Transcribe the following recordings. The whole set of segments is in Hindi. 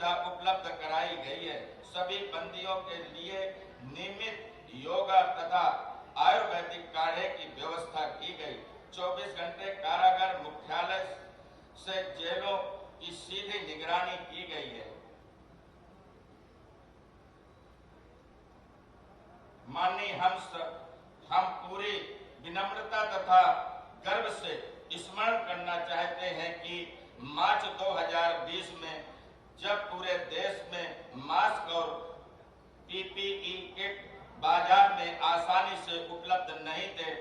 सुविधा उपलब्ध कराई गई है। सभी बंदियों के लिए नियमित योगा तथा आयुर्वेदिक काढ़े की व्यवस्था की गई। 24 घंटे कारागार मुख्यालय से जेलों की सीधी निगरानी की गई है। माननीय हम पूरी विनम्रता तथा गर्व से स्मरण करना चाहते हैं कि मार्च 2020 में जब पूरे देश में मास्क और पीपीई किट बाजार में आसानी से उपलब्ध नहीं थे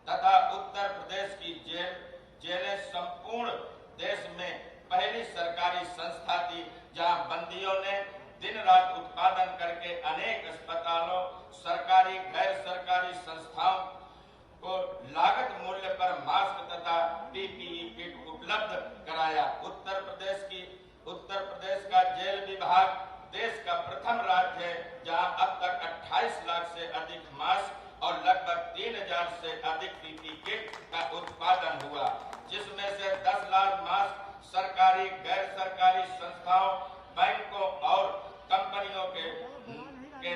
तथा उत्तर प्रदेश की जेलें संपूर्ण देश में पहली सरकारी संस्था थी जहां बंदियों ने दिन रात उत्पादन करके अनेक अस्पतालों, सरकारी गैर सरकारी संस्थाओं को लागत मूल्य पर मास्क तथा पीपीई किट उपलब्ध कराया। उत्तर प्रदेश का जेल विभाग देश का प्रथम राज्य है जहां अब तक 28 लाख से अधिक मास्क और लगभग 3000 से अधिक पीपीई किट का उत्पादन हुआ, जिसमें से 10 लाख मास्क सरकारी गैर सरकारी संस्थाओं, बैंकों और कंपनियों के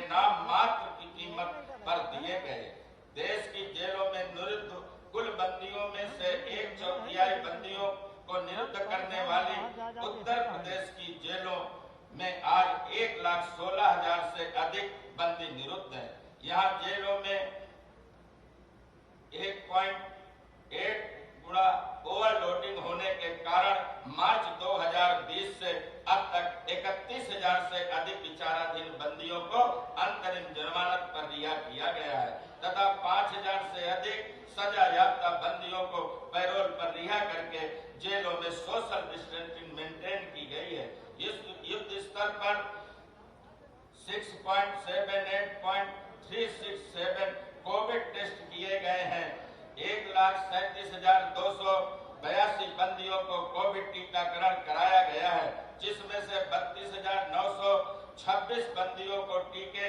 नाम मात्र की कीमत पर दिए गए। देश की जेलों में निरुद्ध कुल बंदियों में से 1/4 बंदियों को निरुद्ध करने वाली उत्तर प्रदेश की जेलों में आज 1,16,000 से अधिक बंदी निरुद्ध हैं। यहाँ जेलों में 1.8 गुना ओवरलोडिंग होने के कारण मार्च 2020 से अब तक 31,000 से अधिक विचाराधीन बंदियों को अंतरिम जमानत पर रिहा किया गया है तथा 5,000 से अधिक सजा याफ्ता बंदियों को पैरोल पर रिहा करके जेलों में सोशल डिस्टेंसिंग मेंटेन की गई है। युद्ध स्तर पर 6.78.367 कोविड टेस्ट किए गए हैं। 1,37,282 बंदियों को कोविड टीकाकरण कराया गया है, जिसमें से 32,926 बंदियों को टीके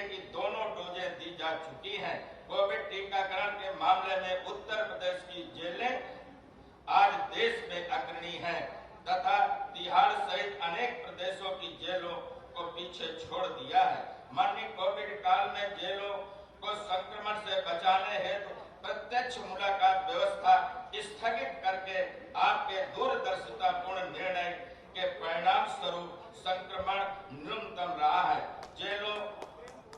की दोनों डोजें दी जा चुकी हैं। कोविड टीकाकरण के मामले में उत्तर प्रदेश की जेलें आज देश में अग्रणी हैं तथा तिहाड़ सहित अनेक प्रदेशों की जेलों को पीछे छोड़ दिया है। माननीय कोविड काल में जेलों को संक्रमण से बचाने हेतु प्रत्यक्ष मुलाकात व्यवस्था स्थगित करके आपके दूरदर्शितापूर्ण निर्णय के परिणाम स्वरूप संक्रमण न्यूनतम रहा है। जेलों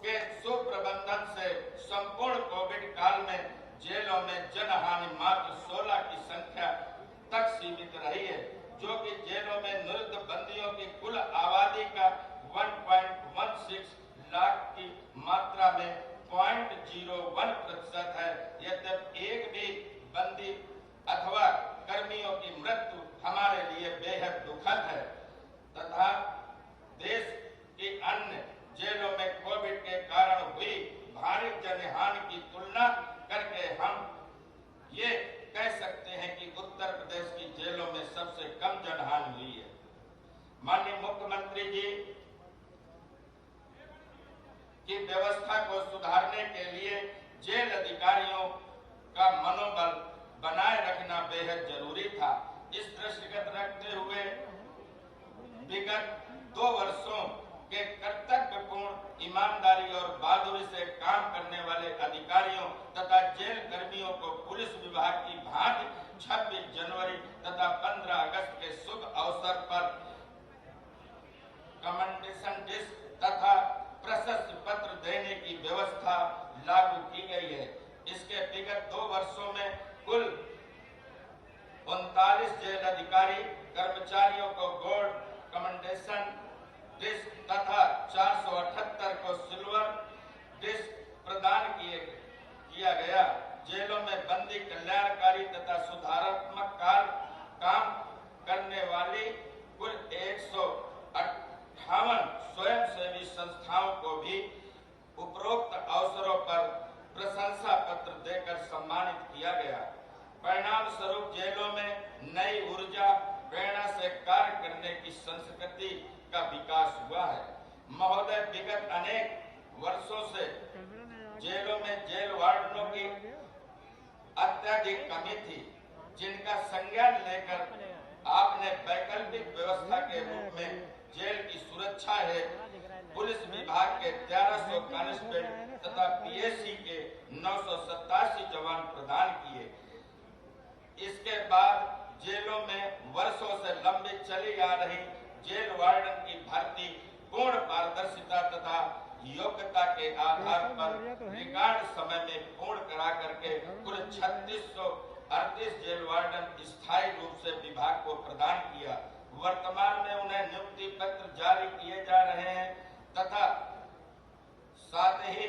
के सुप्रबंधन से संपूर्ण कोविड काल में जेलों में जनहानि मात्र 16 की संख्या तक सीमित रही है, जो कि जेलों में निरुद्ध बंदियों की कुल आबादी का 1.16 लाख की मात्रा में 0.01% है। यद्यपि एक भी बंदी अथवा कर्मियों की मृत्यु हमारे लिए बेहद दुखद है तथा देश की अन्य जेलों में कोविड के कारण हुई भारी जनहानि की तुलना करके हम ये कह सकते हैं कि उत्तर प्रदेश की जेलों में सबसे कम जनहानि हुई है। माननीय मुख्यमंत्री जी की व्यवस्था को सुधारने के लिए जेल अधिकारियों का मनोबल बनाए रखना बेहद जरूरी था। इस दृष्टिगत रखते हुए विगत 2 वर्षों के कर्तव्यपूर्ण, ईमानदारी और बहादुरी से काम करने वाले अधिकारियों तथा जेल कर्मियों को पुलिस विभाग की भांति 26 जनवरी तथा 15 अगस्त के शुभ अवसर पर कमेंडेशन डिस्क तथा प्रशस्ति पत्र देने की व्यवस्था लागू की गई है। इसके विगत 2 वर्षों में कुल 39 जेल अधिकारी कर्मचारियों को गोल्ड कमेंडेशन डिस्क तथा 478 को सिल्वर डिस्क प्रदान किया गया। जेलों में बंदी कल्याणकारी तथा सुधारात्मक काम करने वाली कुल 158 स्वयंसेवी संस्थाओं को भी उपरोक्त अवसरों पर प्रशंसा पत्र देकर सम्मानित किया गया। परिणाम स्वरूप जेलों में नई ऊर्जा, प्रेरणा से कार्य करने की संस्कृति का विकास हुआ है। महोदय, विगत अनेक वर्षों से जेलों में जेल वार्डनों की अत्यधिक कमी थी, जिनका संज्ञान लेकर आपने वैकल्पिक व्यवस्था के रूप में जेल की सुरक्षा है पुलिस विभाग के 1300 कांस्टेबल तथा पीएससी के 987 जवान प्रदान किए। इसके बाद जेलों में वर्षों से लंबी चली आ रही जेल वार्डन की भर्ती पूर्ण पारदर्शिता तथा योग्यता के आधार पर रिकॉर्ड समय में पूर्ण करा करके कुल 3638 जेल वार्डन स्थायी रूप से विभाग को प्रदान किया। वर्तमान में उन्हें नियुक्ति पत्र जारी किए जा रहे हैं तथा साथ ही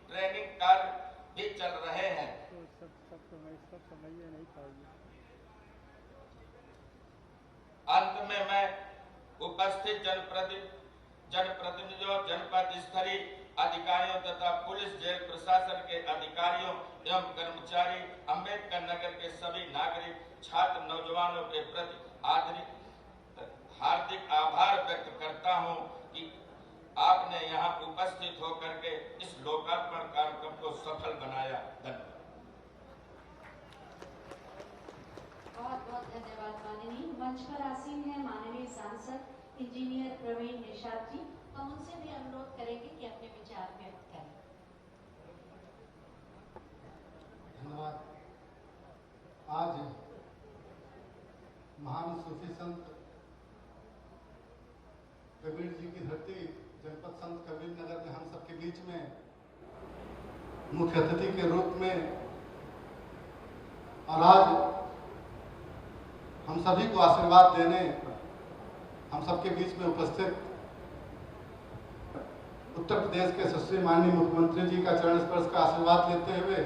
ट्रेनिंग कार्य भी चल रहे हैं। अंत में मैं उपस्थित जनप्रतिनिधियों, जनपद स्तरीय अधिकारियों तथा पुलिस जेल प्रशासन के अधिकारियों एवं कर्मचारी, अम्बेडकर नगर के सभी नागरिक, छात्र, नौजवानों के प्रति हार्दिक आभार व्यक्त करता हूं कि आपने यहां उपस्थित होकर के इस लोकार्पण कार्यक्रम को सफल बनाया। धन्यवाद। बहुत बहुत धन्यवाद माननीय। मंच पर आसीन है माननीय सांसद इंजीनियर प्रवीण निषाद जी। हम उनसे भी अनुरोध करेंगे कि अपने विचार व्यक्त करें। धन्यवाद। आज महान सूफी संत कबीर जी की धरती जनपद संत कबीर नगर में हम सबके बीच में मुख्य अतिथि के रूप में और आज हम सभी को आशीर्वाद देने हम सबके बीच में उपस्थित उत्तर प्रदेश के यशस्वी माननीय मुख्यमंत्री जी का चरण स्पर्श का आशीर्वाद लेते हुए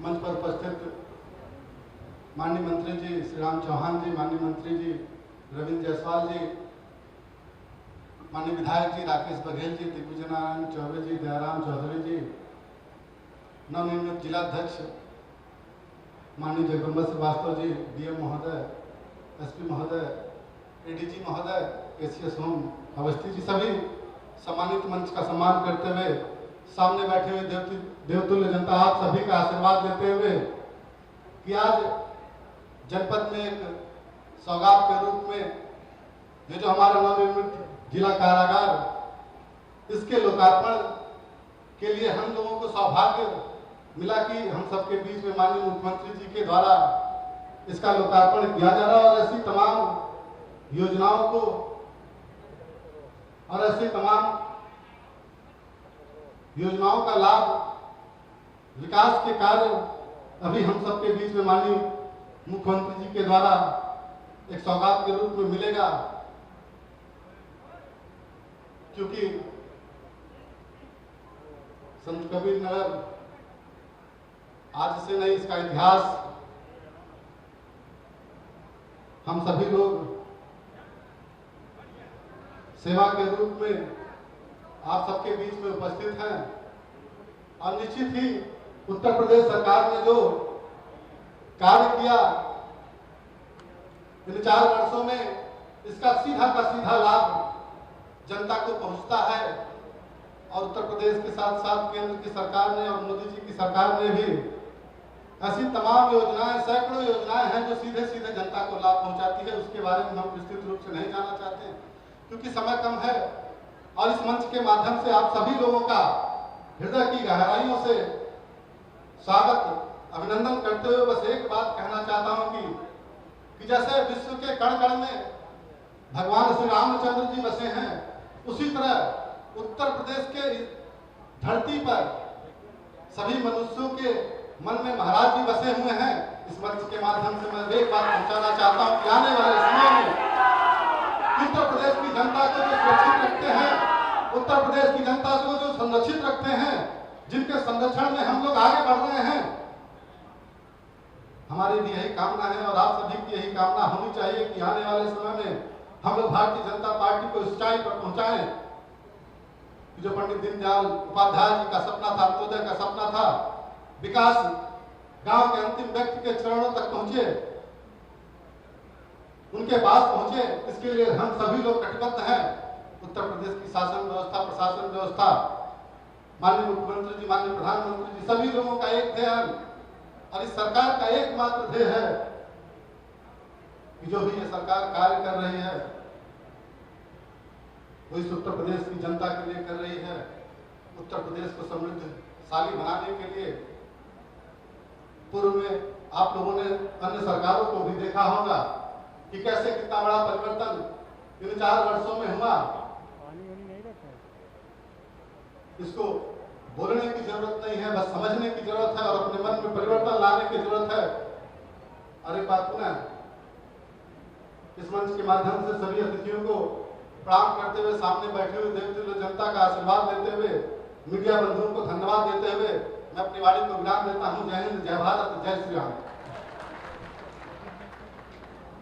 मंच पर उपस्थित माननीय मंत्री जी श्री राम चौहान जी, माननीय मंत्री जी रविंद्र जायसवाल जी, माननीय विधायक जी राकेश बघेल जी, दिग्विजय नारायण चौबे जी, दयाराम चौधरी जी, नवनिर्मित जिलाध्यक्ष माननीय जगदम्बा श्रीवास्तव जी, डीएम महोदय, एसपी महोदय, एडीजी महोदय, एसीएस होम अवस्थी जी, सभी सम्मानित मंच का सम्मान करते हुए सामने बैठे हुए देवतुल्य जनता, आप सभी का आशीर्वाद देते हुए कि आज जनपद में एक सौगात के रूप में ये जो हमारा नवनिर्मित जिला कारागार, इसके लोकार्पण के लिए हम लोगों को सौभाग्य मिला कि हम सबके बीच में माननीय मुख्यमंत्री जी के द्वारा इसका लोकार्पण किया जा रहा है और ऐसी तमाम योजनाओं को और ऐसे तमाम योजनाओं का लाभ, विकास के कार्य अभी हम सबके बीच में माननीय मुख्यमंत्री जी के द्वारा एक सौगात के रूप में मिलेगा, क्योंकि संत कबीर नगर आज से नहीं, इसका इतिहास हम सभी लोग सेवा के रूप में आप सबके बीच में उपस्थित हैं और निश्चित ही उत्तर प्रदेश सरकार ने जो कार्य किया इन 4 वर्षों में, इसका सीधा का सीधा लाभ जनता को पहुंचता है और उत्तर प्रदेश के साथ साथ केंद्र की सरकार ने और मोदी जी की सरकार ने भी ऐसी तमाम योजनाएं, सैकड़ों योजनाएं हैं जो सीधे सीधे जनता को लाभ पहुंचाती है। उसके बारे में हम विस्तृत रूप से नहीं जाना चाहते क्योंकि समय कम है और इस मंच के माध्यम से आप सभी लोगों का हृदय की गहराइयों से स्वागत, अभिनंदन करते हुए बस एक बात कहना चाहता हूं कि जैसे विश्व के कण कण में भगवान श्री रामचंद्र जी बसे हैं, उसी तरह उत्तर प्रदेश के धरती पर सभी मनुष्यों के मन में महाराज जी बसे हुए हैं। इस मंच के माध्यम से मैं एक बात पहुंचाना चाहता हूं कि आने वाले समय में उत्तर प्रदेश की जनता को जो सुरक्षित रखते हैं, उत्तर प्रदेश की जनता को जो संरक्षित रखते हैं, जिनके संरक्षण में हम लोग आगे बढ़ रहे हैं, हमारी भी यही कामना है और आप सभी की यही कामना होनी चाहिए कि आने वाले समय में हम लोग भारतीय जनता पार्टी को ऊंचाई पर पहुंचाएं। जो पंडित दीनदयाल उपाध्याय जी का सपना था, अंत्योदय का सपना था, विकास गांव के अंतिम व्यक्ति के चरणों तक पहुंचे, उनके पास पहुंचे, इसके लिए हम सभी लोग कटिबद्ध हैं। उत्तर प्रदेश की शासन व्यवस्था, प्रशासन व्यवस्था, माननीय मुख्यमंत्री जी, माननीय प्रधानमंत्री जी, सभी लोगों का एक ध्येय और इस सरकार का एकमात्र ध्येय है कि जो भी ये सरकार कार्य कर रही है वो इस उत्तर प्रदेश की जनता के लिए कर रही है। उत्तर प्रदेश को समृद्धशाली बनाने के लिए पूर्व में आप लोगों ने अन्य सरकारों को भी देखा होगा कि कैसे कितना बड़ा परिवर्तन इन 4 वर्षों में हुआ। इसको बोलने की जरूरत नहीं है, बस समझने की जरूरत है और अपने मन में परिवर्तन लाने की जरूरत है। और एक बात पुनः इस मंच के माध्यम से सभी अतिथियों को प्रणाम करते हुए, सामने बैठे हुए देवतुल्य जनता का आशीर्वाद देते हुए, मीडिया बंधुओं को धन्यवाद देते हुए मैं अपनी वाणी को विराम देता हूं। जय हिंद, जय भारत, जय श्री राम।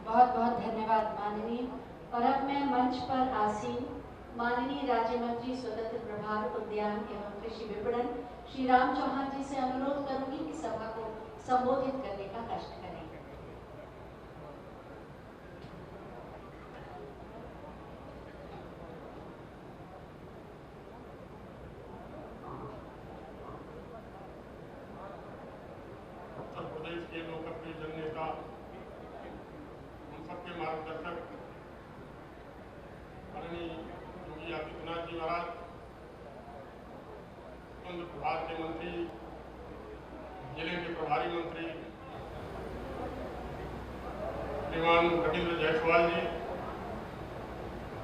बहुत बहुत धन्यवाद माननीय। और अब मैं मंच पर आसीन माननीय राज्य मंत्री स्वतंत्र प्रभार उद्यान एवं कृषि विपणन श्री राम चौहान जी से अनुरोध करूंगी कि सभा को संबोधित करने का कष्ट करें। उत्तर प्रदेश के लोकप्रिय जननेता, हम सबके मार्गदर्शक माननीय योगी आदित्यनाथ जी महाराज, स्वतंत्र प्रभार के मंत्री, जिले के प्रभारी मंत्री श्रीमान रविंद्र जायसवाल जी,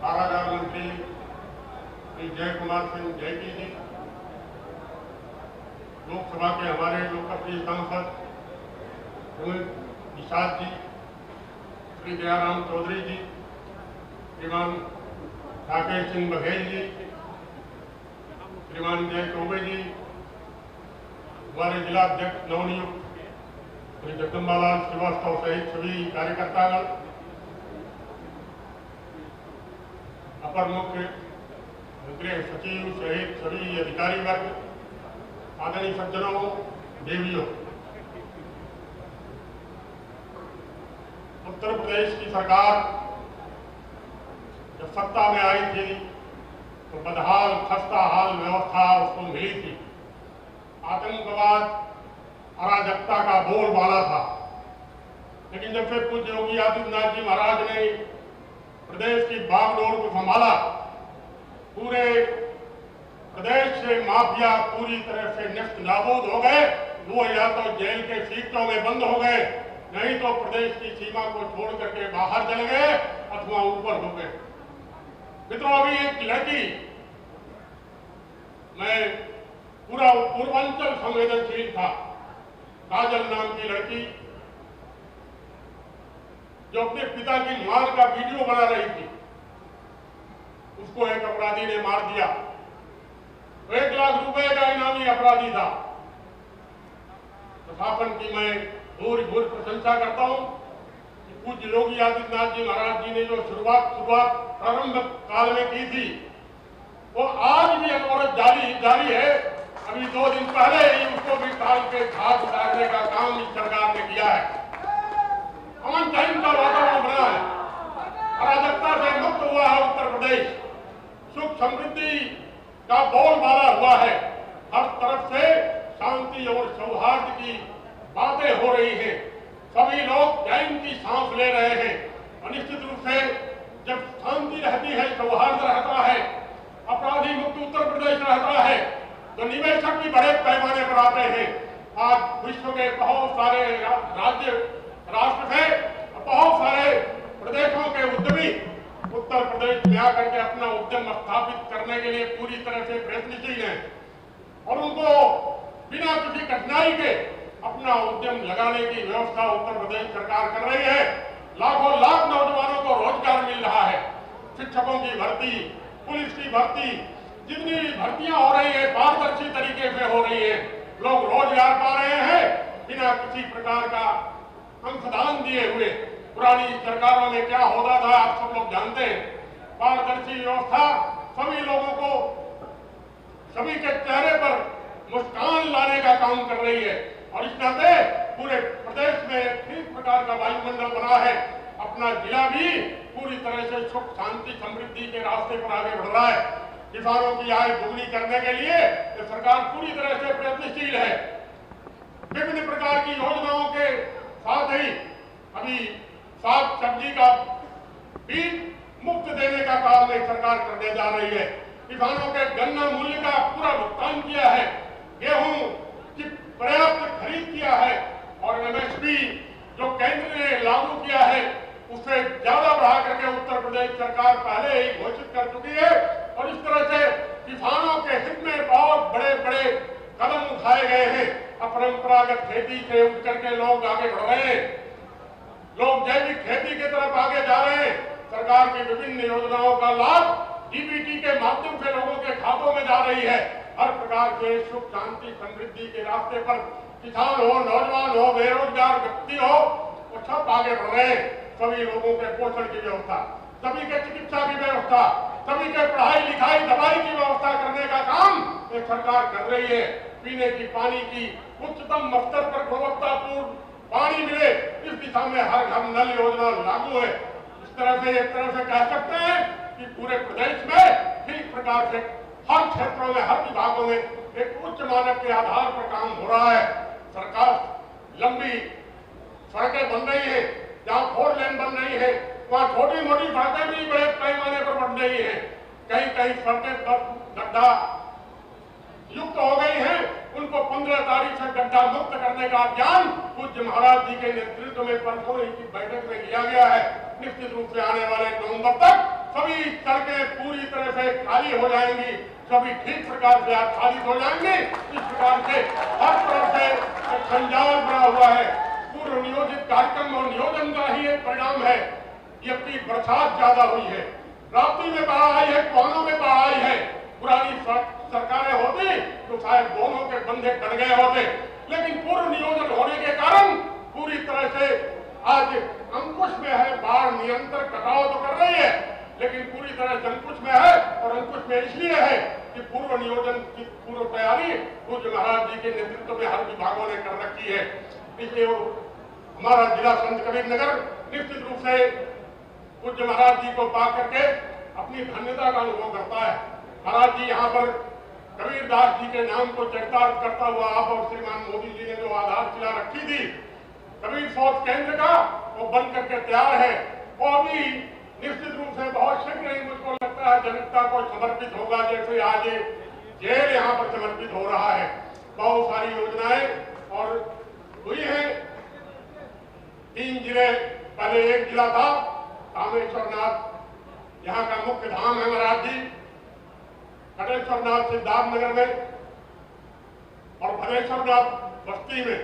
कारागार मंत्री श्री जय कुमार सिंह जैकी जी, लोकसभा के हमारे लोकप्रिय सांसद निषाद जी, श्री दयाराम चौधरी जी, श्रीमान राकेश सिंह बघेल जी, श्रीमान जय चौबे जी, हमारे जिला अध्यक्ष नवनियुक्त श्री जगदम्बालाल श्रीवास्तव सहित सभी कार्यकर्तागण, अपर मुख्य गृह सचिव सहित सभी अधिकारी वर्ग, आदरणीय सज्जनों, देवियों, उत्तर प्रदेश की सरकार जब सत्ता में आई थी तो बदहाल खस्ता हाल व्यवस्था उसको मिली थी। आतंकवाद, अराजकता का बोलबाला था। लेकिन जब से पूज्य योगी आदित्यनाथ जी महाराज ने प्रदेश की बागडोर को संभाला, पूरे प्रदेश से माफिया पूरी तरह से नष्ट नाबूद हो गए। वो या तो जेल के सीटों में बंद हो गए, नहीं तो प्रदेश की सीमा को छोड़ करके बाहर चले गए अथवा ऊपर हो गए। मित्रों, अभी एक लड़की, मैं पूरा पूर्वांचल संवेदनशील था, काजल नाम की लड़की जो अपने पिता की मार का वीडियो बना रही थी, उसको एक अपराधी ने मार दिया। 1 लाख रुपए का इनामी अपराधी था। प्रशासन की मैं भूरी भूरी प्रशंसा करता हूं कि पूज्य योगी आदित्यनाथ जी महाराज जी ने जो शुरुआत प्रारंभ काल में की थी, वो आज भी अनवरत जारी है। अभी 2 दिन पहले ही उसको भी टाल के घाट उतारने का काम इस सरकार ने किया है। अमन चैन का वातावरण बना है, अराजकता से मुक्त हुआ है उत्तर प्रदेश, सुख समृद्धि का बोलबाला हुआ है। हर तरफ से शांति और सौहार्द की बातें हो रही हैं। सभी लोग चैन की सांस ले रहे हैं। और निश्चित रूप से जब शांति रहती है, सौहार्द रहता है, अपराधी मुक्त उत्तर प्रदेश रहता है, तो निवेशक भी बड़े पैमाने पर आते हैं। आज विश्व के बहुत सारे राष्ट्र से बहुत सारे प्रदेशों के उद्यमी उत्तर प्रदेश में आकर के अपना उद्यम स्थापित करने के लिए पूरी तरह से प्रयत्नशील हैं और उनको बिना किसी कठिनाई के अपना उद्यम लगाने की व्यवस्था उत्तर प्रदेश सरकार कर रही है। लाखों लाख नौजवानों को रोजगार मिल रहा है। शिक्षकों की भर्ती, पुलिस की भर्ती, जितनी भी भर्तियां हो रही है पारदर्शी तरीके से हो रही है। लोग रोजगार पा रहे हैं बिना किसी प्रकार का अंशदान दिए हुए। पुरानी सरकारों में क्या होता था आप सब लोग जानते हैं। पारदर्शी व्यवस्था सभी लोगों को, सभी के चेहरे पर मुस्कान लाने का काम कर रही है और इस नाते पूरे प्रदेश में ठीक प्रकार का वायुमंडल बना है। अपना जिला भी पूरी तरह से सुख शांति समृद्धि के रास्ते पर आगे बढ़ रहा है। किसानों की आय दोगुनी करने के लिए तो सरकार पूरी तरह से प्रयत्नशील है। विभिन्न प्रकार की योजनाओं के साथ ही अभी साग सब्जी का बीज मुफ्त देने का काम एक सरकार करने जा रही है। किसानों के गन्ना मूल्य का पूरा भुगतान किया है, गेहूं की पर्याप्त खरीद किया है और एमएसपी जो केंद्र ने लागू किया है उससे ज्यादा बढ़ा करके उत्तर प्रदेश सरकार पहले ही घोषित कर चुकी है। और इस तरह से किसानों के हित में बहुत बड़े बड़े कदम उठाए गए हैं। अपरंपरागत खेती से उठ करके लोग आगे बढ़ रहे हैं, लोग जैविक खेती की तरफ आगे जा रहे हैं। सरकार की विभिन्न योजनाओं का लाभ डीबीटी के माध्यम से लोगों के खातों में जा रही है। हर प्रकार के सुख शांति समृद्धि के रास्ते पर किसान हो, नौजवान हो, बेरोजगार व्यक्ति हो, वो सब आगे बढ़ रहे हैं। सभी लोगों के पोषण की व्यवस्था, सभी के चिकित्सा की व्यवस्था, सभी के पढ़ाई लिखाई दवाई की व्यवस्था करने का काम एक सरकार कर रही है। पीने की पानी की उच्चतम स्तर पर गुणवत्तापूर्ण पानी मिले, इस दिशा में हर घर नल योजना लागू है। इस तरह से एक तरह से कह सकते हैं कि पूरे प्रदेश में ठीक प्रकार से हर क्षेत्रों में, हर विभागों में एक उच्च मानक के आधार पर काम हो रहा है। सरकार लंबी सड़कें बन रही है, जहाँ 4 लेन बन रही है वहाँ छोटी मोटी सड़कें भी बड़े पैमाने पर बन रही है। कहीं कहीं सड़कें गड्ढा युक्त हो गई हैं, उनको 15 तारीख से गड्ढा मुक्त करने का अभियान पूज्य महाराज जी के नेतृत्व में परसों की बैठक में किया गया है। निश्चित रूप से आने वाले नवंबर तक सभी सड़कें पूरी तरह से खाली हो जाएंगी, सभी ठीक प्रकार से आच्छादित हो जाएंगे। इस प्रकार से हर तरफ से संजाल बना हुआ है। पूर्व नियोजित कार्यक्रम और नियोजन का ही एक परिणाम है। यदि बरसात ज्यादा हुई है, राप्ती में बाढ़ आई है, कोहनों में बाढ़ आई है, पुरानी सरकारें होती तो शायद दोनों के बंधे कट गए होते, लेकिन पूर्व नियोजन होने के कारण पूरी तरह से आज अंकुश में है। बाढ़ निरंतर कटाव तो कर रही है, लेकिन पूरी तरह अंकुश में है। और अंकुश में इसलिए है कि पूर्व नियोजन की पूर्व तैयारी पूज्य महाराज जी के नेतृत्व में हर विभागों ने कर रखी है। इसलिए हमारा जिला संत कबीर नगर निश्चित रूप से पूज्य महाराज जी को पा करके अपनी धन्यता का अनुभव करता है। महाराज जी यहाँ पर कबीरदास जी के नाम को चरितार्थ करता हुआ आप और श्रीमान मोदी जी ने जो आधारशिला रखी थी कबीर शोध केंद्र का, वो बन करके तैयार है। वो अभी निश्चित रूप से बहुत शीघ्र ही मुझको लगता है जनता को समर्पित होगा, जैसे आज जेल यहाँ पर समर्पित हो रहा है। बहुत सारी योजनाएं और हुई है। 3 जिले, पहले एक जिला था कामेश्वरनाथ, यहाँ का मुख्य धाम है महाराज जी, कटेश्वरनाथ सिद्धार्थनगर में और भलेश्वरनाथ बस्ती में,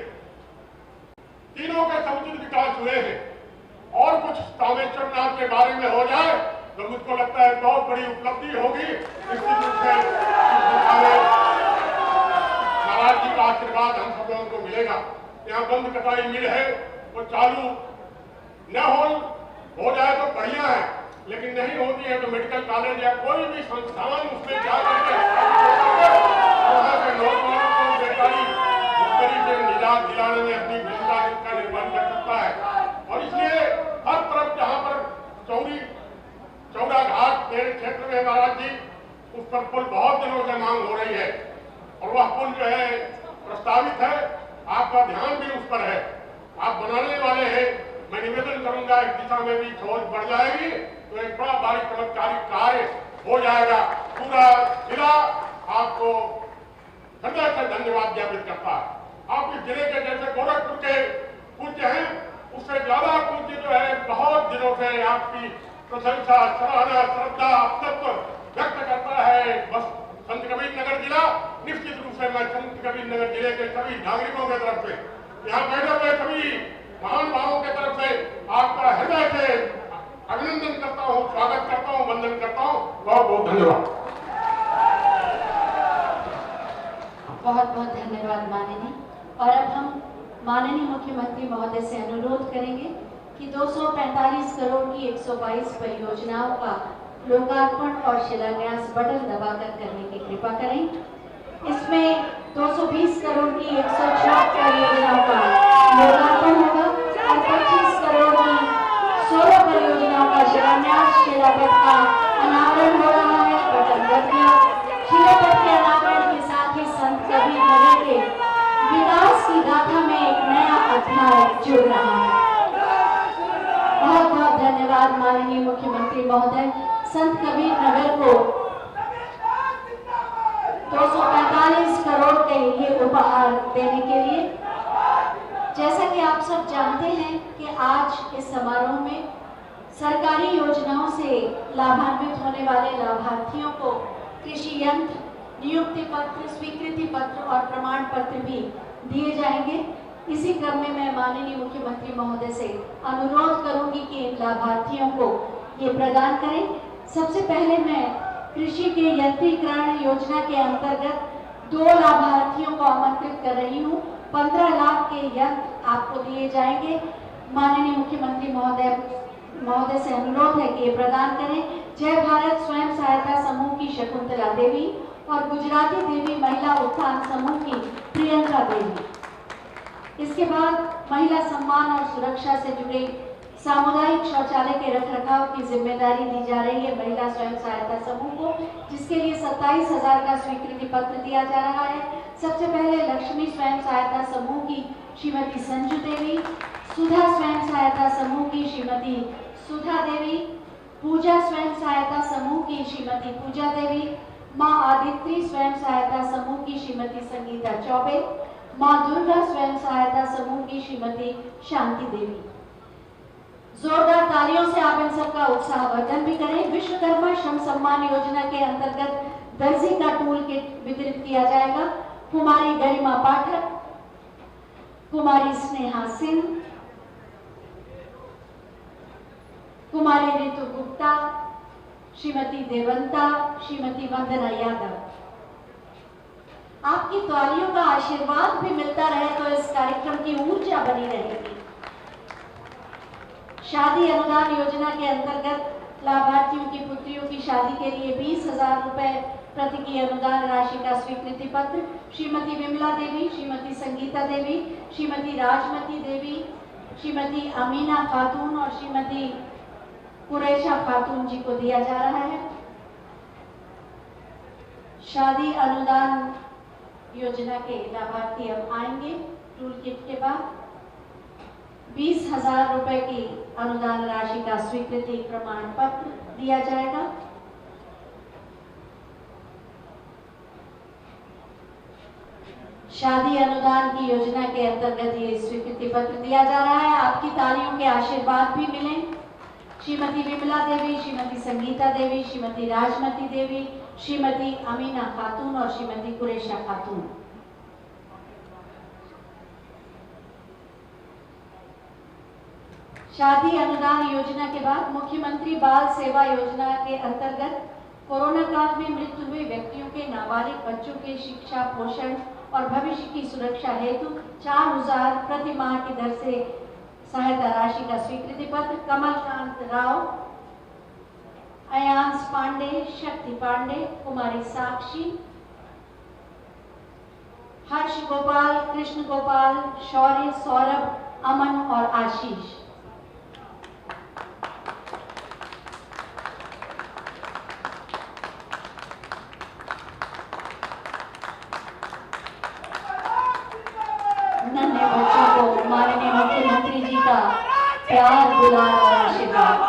तीनों के समुचित विकास हुए हैं। और कुछ कामेश्वरनाथ के बारे में हो जाए तो मुझको लगता है बहुत बड़ी उपलब्धि होगी। निश्चित रूप से महाराज जी का आशीर्वाद हम सब लोगों को मिलेगा। यहाँ बंद कटाई मिल है, वो चालू न हो जाए तो बढ़िया है, लेकिन नहीं होती है तो मेडिकल कॉलेज या कोई भी संस्थान उसमें जा करके वहाँ के नौजवानों को बेकारी मुश्किल से निजात दिलाने में अपनी भूमिका का निर्माण कर सकता है। और इसलिए हर तरफ जहाँ पर चौड़ा घाट मेरे क्षेत्र में महाराज जी, उस पर पुल बहुत दिनों से मांग हो रही है और वह पुल जो है प्रस्तावित है। आपका ध्यान भी उस पर है, आप बनाने वाले हैं। मैं निवेदन करूंगा इस दिशा में भी सोच बढ़ जाएगी तो एक बड़ा भारी चमत्कारिक कार्य हो जाएगा। पूरा जिला आपको हृदय से धन्यवाद ज्ञापित करता है। आप इस जिले के जैसे गोरखपुर के पूज्य हैं, उससे ज्यादा पूज्य जो है बहुत दिनों से आपकी प्रशंसा, सराहना, श्रद्धा, तत्व व्यक्त करता है बस संत कबीर नगर जिला। निश्चित रूप से मैं संत कबीर नगर जिले के सभी नागरिकों की तरफ से, यहाँ बैठे हुए सभी महान भावों की तरफ से आपका हृदय से अभिनंदन करता हूँ, स्वागत करता हूँ, वंदन करता हूँ। बहुत बहुत धन्यवाद। बहुत बहुत धन्यवाद माननीय। और अब हम माननीय मुख्यमंत्री महोदय से अनुरोध करेंगे कि 245 करोड़ की 122 परियोजनाओं का लोकार्पण और शिलान्यास बटन दबाकर करने की कृपा करें। इसमें 220 करोड़ की 104 परियोजनाओं का लोकार्पण होगा और 25 करोड़ की 16 परियोजनाओं का शिलान्यास। शिलापट का अनावरण हो रहा है, बटन दब गया। शिलापट के अनावरण के साथ ही संत कबीर नगर के विकास की गाथा में एक नया अध्याय जुड़ रहा है। धन्यवाद माननीय मुख्यमंत्री महोदय। संत कबीर नगर को 245 करोड़ के ये उपहार देने के लिए। जैसा कि आप सब जानते हैं कि आज इस समारोह में सरकारी योजनाओं से लाभान्वित होने वाले लाभार्थियों को कृषि यंत्र, नियुक्ति पत्र, स्वीकृति पत्र और प्रमाण पत्र भी दिए जाएंगे। इसी क्रम में मैं माननीय मुख्यमंत्री महोदय से अनुरोध करूंगी कि इन लाभार्थियों को ये प्रदान करें। सबसे पहले मैं कृषि के यंत्रीकरण योजना के अंतर्गत 2 लाभार्थियों को आमंत्रित कर रही हूँ। 15 लाख के यंत्र आपको दिए जाएंगे। माननीय मुख्यमंत्री महोदय से अनुरोध है कि ये प्रदान करें। जय भारत स्वयं सहायता समूह की शकुंतला देवी और गुजराती देवी महिला उत्थान समूह की प्रियंका देवी। इसके बाद महिला सम्मान और सुरक्षा से जुड़े सामुदायिक शौचालय के रखरखाव की जिम्मेदारी दी जा रही है महिला स्वयं सहायता समूह को, जिसके लिए 27,000 का स्वीकृति पत्र दिया जा रहा है। सबसे पहले लक्ष्मी स्वयं सहायता समूह की श्रीमती संजू देवी, सुधा स्वयं सहायता समूह की श्रीमती सुधा देवी, पूजा स्वयं सहायता समूह की श्रीमती पूजा देवी, माँ आदित्य स्वयं सहायता समूह की श्रीमती संगीता चौबे, माँ दुर्गा स्वयं सहायता समूह की श्रीमती शांति देवी। जोरदार तालियों से आप इन सबका उत्साहवर्धन भी करें। विश्वकर्मा श्रम सम्मान योजना के अंतर्गत दर्जी का टूल किट वितरित किया जाएगा। कुमारी गरिमा पाठक, कुमारी स्नेहा सिंह, कुमारी ऋतु गुप्ता, श्रीमती देवंता, श्रीमती वंदना यादव। आपकी तालियों का आशीर्वाद भी मिलता रहे तो इस कार्यक्रम की ऊर्जा बनी रहेगी। शादी अनुदान योजना के अंतर्गत लाभार्थियों की पुत्रियों की शादी के लिए 20,000 रुपए प्रति की अनुदान राशि का स्वीकृति पत्र श्रीमती विमला देवी, श्रीमती संगीता देवी, श्रीमती राजमती देवी, श्रीमती अमीना खातून और श्रीमती कुरैशा खातून जी को दिया जा रहा है। शादी अनुदान योजना के लाभार्थी अब आएंगे। टूल किट के बाद 20,000 रुपए की अनुदान राशि का स्वीकृति प्रमाण पत्र दिया जाएगा। शादी अनुदान की योजना के अंतर्गत ये स्वीकृति पत्र दिया जा रहा है। आपकी तालियों के आशीर्वाद भी मिले। श्रीमती विमला देवी, श्रीमती संगीता देवी, श्रीमती राजमती देवी, श्रीमती अमीना खातून और श्रीमती कुरैशा खातून। शादी अनुदान योजना के बाद मुख्यमंत्री बाल सेवा योजना के अंतर्गत कोरोना काल में मृत्यु हुए व्यक्तियों के नाबालिग बच्चों के शिक्षा, पोषण और भविष्य की सुरक्षा हेतु 4,000 प्रति माह की दर से सहायता राशि का स्वीकृति पत्र कमलकांत राव, अयांश पांडे, शक्ति पांडे, कुमारी साक्षी, हर्ष गोपाल, कृष्ण गोपाल, शौर्य, सौरभ, अमन और आशीष। नन्हे बच्चों को माननीय मुख्यमंत्री जी का प्यार, दुलार और आशीर्वाद।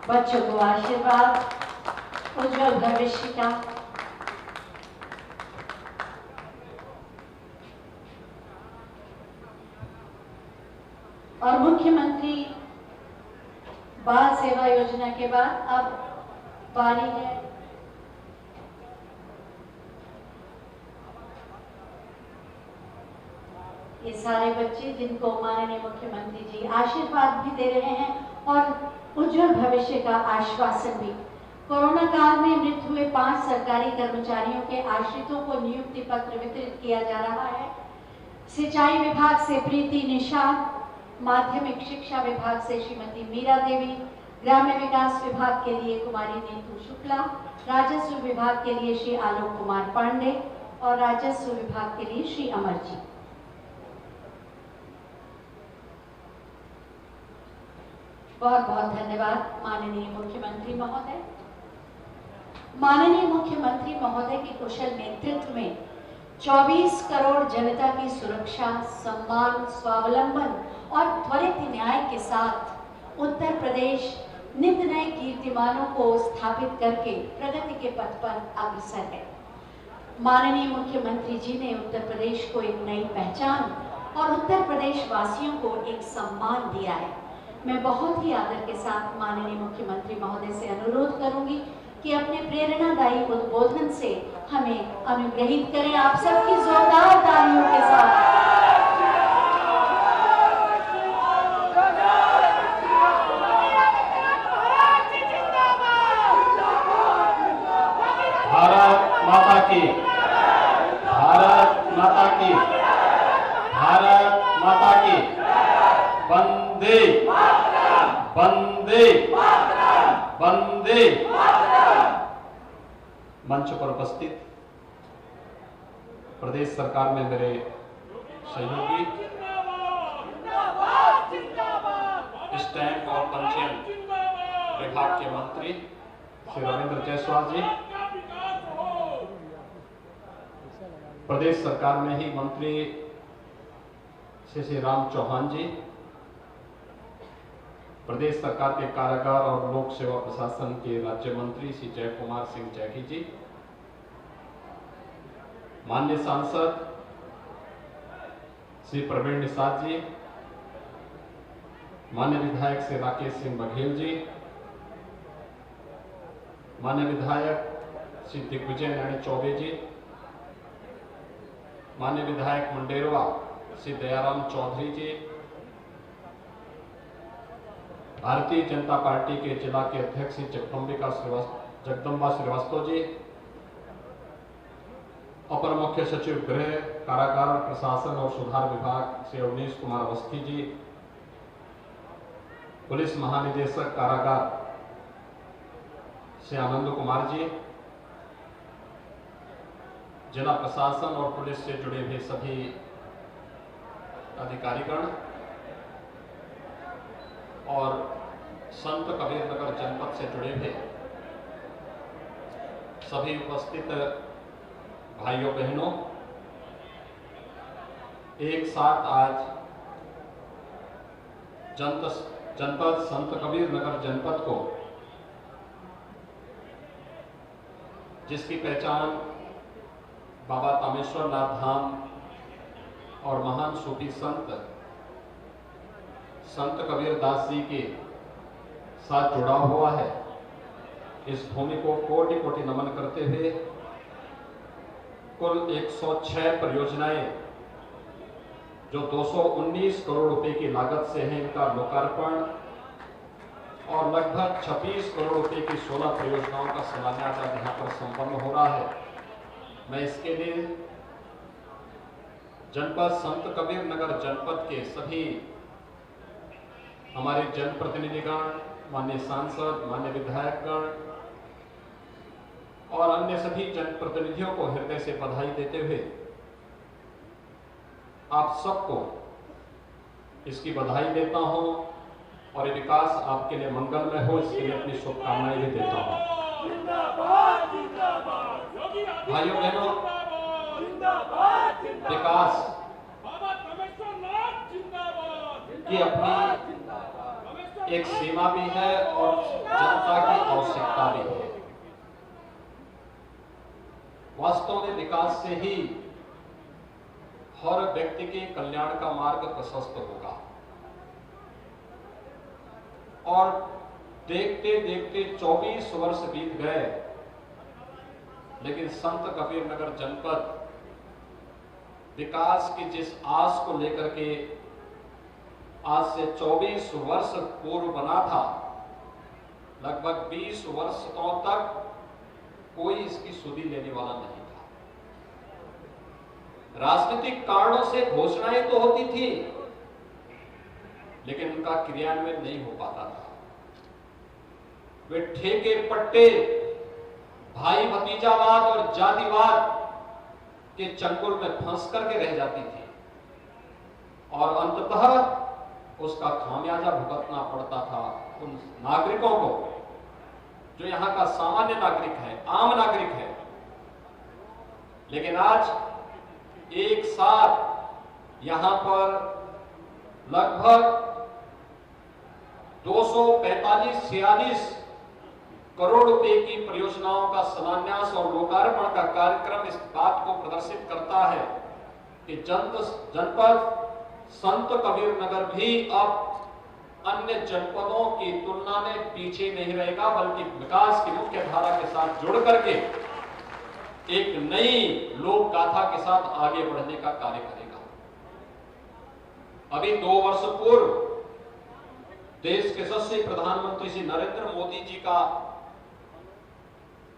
बच्चों को आशीर्वाद, उज्जवल भविष्य का। और मुख्यमंत्री बाल सेवा योजना के बाद अब बारी है ये सारे बच्चे जिनको माननीय मुख्यमंत्री जी आशीर्वाद भी दे रहे हैं और उज्जवल भविष्य का आश्वासन भी। कोरोना काल में मृत हुए 5 सरकारी कर्मचारियों के आश्रितों को नियुक्ति पत्र वितरित किया जा रहा है। सिंचाई विभाग से प्रीति निषाद, माध्यमिक शिक्षा विभाग से श्रीमती मीरा देवी, ग्राम्य विकास विभाग के लिए कुमारी नीतू शुक्ला, राजस्व विभाग के लिए श्री आलोक कुमार पांडे और राजस्व विभाग के लिए श्री अमर जी। बहुत बहुत धन्यवाद माननीय मुख्यमंत्री महोदय। माननीय मुख्यमंत्री महोदय के कुशल नेतृत्व में 24 करोड़ जनता की सुरक्षा, सम्मान, स्वावलंबन और त्वरित न्याय के साथ उत्तर प्रदेश नित नए कीर्तिमानों को स्थापित करके प्रगति के पथ पर अग्रसर है। माननीय मुख्यमंत्री जी ने उत्तर प्रदेश को एक नई पहचान और उत्तर प्रदेश वासियों को एक सम्मान दिया है। मैं बहुत ही आदर के साथ माननीय मुख्यमंत्री महोदय से अनुरोध करूंगी कि अपने प्रेरणादायी उद्बोधन से हमें अनुग्रहित करें। आप सबकी जोरदार तालियों के साथ। भारत माता की, भारत माता की, भारत माता की, वंदे वंदे वंदे। मंच पर उपस्थित प्रदेश सरकार में मेरे सहयोगी, स्टैंप और पंजीयन विभाग के मंत्री श्री रविंद्र जायसवाल जी, प्रदेश सरकार में ही मंत्री श्री राम चौहान जी, प्रदेश सरकार के कारागार और लोक सेवा प्रशासन के राज्य मंत्री श्री जय कुमार सिंह जैकी जी, माननीय सांसद श्री प्रवीण निषाद जी, माननीय विधायक श्री राकेश सिंह बघेल जी, माननीय विधायक श्री दिग्विजय नैनी चौबे जी, माननीय विधायक मुंडेरवा श्री दयाराम चौधरी जी, भारतीय जनता पार्टी के जिला के अध्यक्ष श्री जगदम्बा श्रीवास्तव जी, अपर मुख्य सचिव गृह, कारागार प्रशासन और सुधार विभाग श्री अवनीश कुमार अवस्थी जी, पुलिस महानिदेशक कारागार श्री आनंद कुमार जी, जिला प्रशासन और पुलिस से जुड़े हुए सभी अधिकारीगण और संत कबीरनगर जनपद से जुड़े हुए सभी उपस्थित भाइयों बहनों, एक साथ आज जनपद संत कबीरनगर जनपद को, जिसकी पहचान बाबा तामेश्वर नाथ धाम और महान सूफी संत कबीर दास जी के साथ जुड़ा हुआ है, इस भूमि को कोटि कोटि नमन करते हुए कुल 106 परियोजनाएं जो 219 करोड़ रुपए की लागत से हैं, इनका लोकार्पण और लगभग 26 करोड़ रुपए की 16 परियोजनाओं का शिलान्यास यहाँ पर संपन्न हो रहा है। मैं इसके लिए जनपद संत कबीरनगर जनपद के सभी हमारे जनप्रतिनिधिगण, माननीय सांसद, माननीय विधायकगण और अन्य सभी जनप्रतिनिधियों को हृदय से बधाई देते हुए आप सबको इसकी बधाई देता हूं और ये विकास आपके लिए मंगलमय हो, इसके लिए अपनी शुभकामनाएं भी देता हूं। भाइयों बहनों, विकास की अपनी एक सीमा भी है और जनता की आवश्यकता भी है। वास्तव में विकास से ही हर व्यक्ति के कल्याण का मार्ग प्रशस्त होगा और देखते देखते 24 वर्ष बीत गए, लेकिन संत कबीरनगर जनपद विकास की जिस आस को लेकर के आज से 24 वर्ष पूर्व बना था, लगभग 20 वर्षों तक कोई इसकी सुधि लेने वाला नहीं था। राजनीतिक कारणों से घोषणाएं तो होती थी, लेकिन उनका क्रियान्वयन नहीं हो पाता था। वे ठेके पट्टे, भाई भतीजावाद और जातिवाद के चंगुल में फंस करके रह जाती थी और अंततः उसका खामियाजा भुगतना पड़ता था उन नागरिकों को जो यहाँ का सामान्य नागरिक है, आम नागरिक है। लेकिन आज एक साथ यहाँ पर लगभग 245-46 करोड़ रुपए की परियोजनाओं का शिलान्यास और लोकार्पण का कार्यक्रम इस बात को प्रदर्शित करता है कि जनपद संत कबीर नगर भी अब अन्य जनपदों की तुलना में पीछे नहीं रहेगा, बल्कि विकास की मुख्य धारा के साथ जुड़ करके एक नई लोक गाथा के साथ आगे बढ़ने का कार्य करेगा। अभी 2 वर्ष पूर्व देश के यशस्वी प्रधानमंत्री श्री नरेंद्र मोदी जी का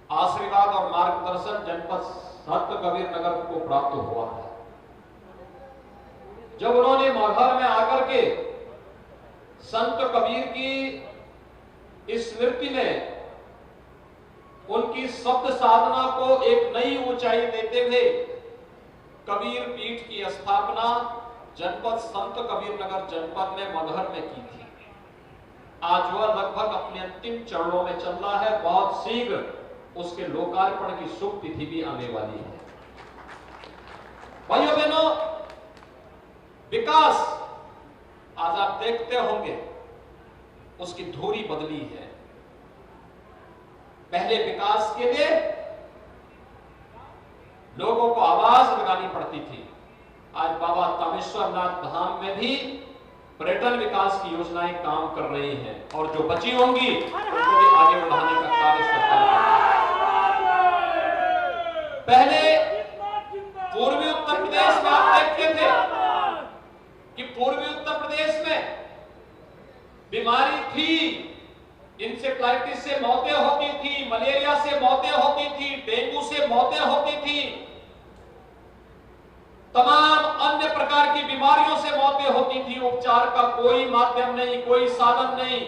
आशीर्वाद और मार्गदर्शन जनपद संत कबीर नगर को प्राप्त हुआ है। जब उन्होंने मगहर में आकर के संत कबीर की स्मृति में उनकी शब्द साधना को एक नई ऊंचाई देते हुए कबीर पीठ की स्थापना जनपद संत कबीर नगर जनपद में मगहर में की थी। आज वह लगभग अपने अंतिम चरणों में चल रहा है। बहुत शीघ्र उसके लोकार्पण की शुभ तिथि भी आने वाली है। भाइयों बहनों, विकास आज आप देखते होंगे उसकी धुरी बदली है। पहले विकास के लिए लोगों को आवाज लगानी पड़ती थी। आज बाबा तामेश्वर नाथ धाम में भी पर्यटन विकास की योजनाएं काम कर रही हैं और जो बची होंगी उनको भी आगे बढ़ाने का कार्य सरकार कर रही है। पहले पूर्वी उत्तर प्रदेश में आप देखते थे कि पूर्वी उत्तर प्रदेश में बीमारी थी, इंसेफ्लाइटिस से मौतें होती थी, मलेरिया से मौतें होती थी, डेंगू से मौतें होती थी, तमाम अन्य प्रकार की बीमारियों से मौतें होती थी। उपचार का कोई माध्यम नहीं, कोई साधन नहीं।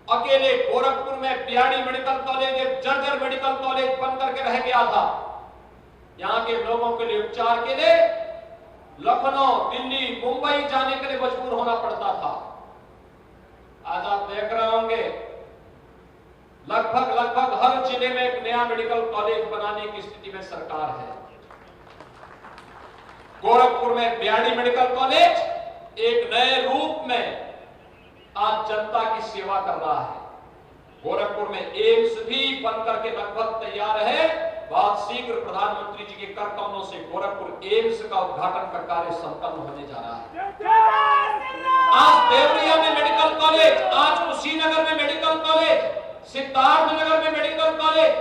अकेले गोरखपुर में बीआरडी मेडिकल कॉलेज एक जर्जर मेडिकल कॉलेज बन करके रह गया था। यहां के लोगों के लिए उपचार के लिए लखनऊ, दिल्ली, मुंबई जाने के लिए मजबूर होना पड़ता था। आज आप देख रहे होंगे लगभग हर जिले में एक नया मेडिकल कॉलेज बनाने की स्थिति में सरकार है। गोरखपुर में बीआरडी मेडिकल कॉलेज एक नए रूप में आज जनता की सेवा कर रहा है। गोरखपुर में एम्स भी बन करके लगभग तैयार है। बहुत शीघ्र प्रधानमंत्री जी के कर कमलों से गोरखपुर एम्स का उद्घाटन का कार्य संपन्न होने जा रहा है। आज देवरिया में मेडिकल कॉलेज, आज कुशीनगर में मेडिकल कॉलेज, सिद्धार्थनगर में मेडिकल कॉलेज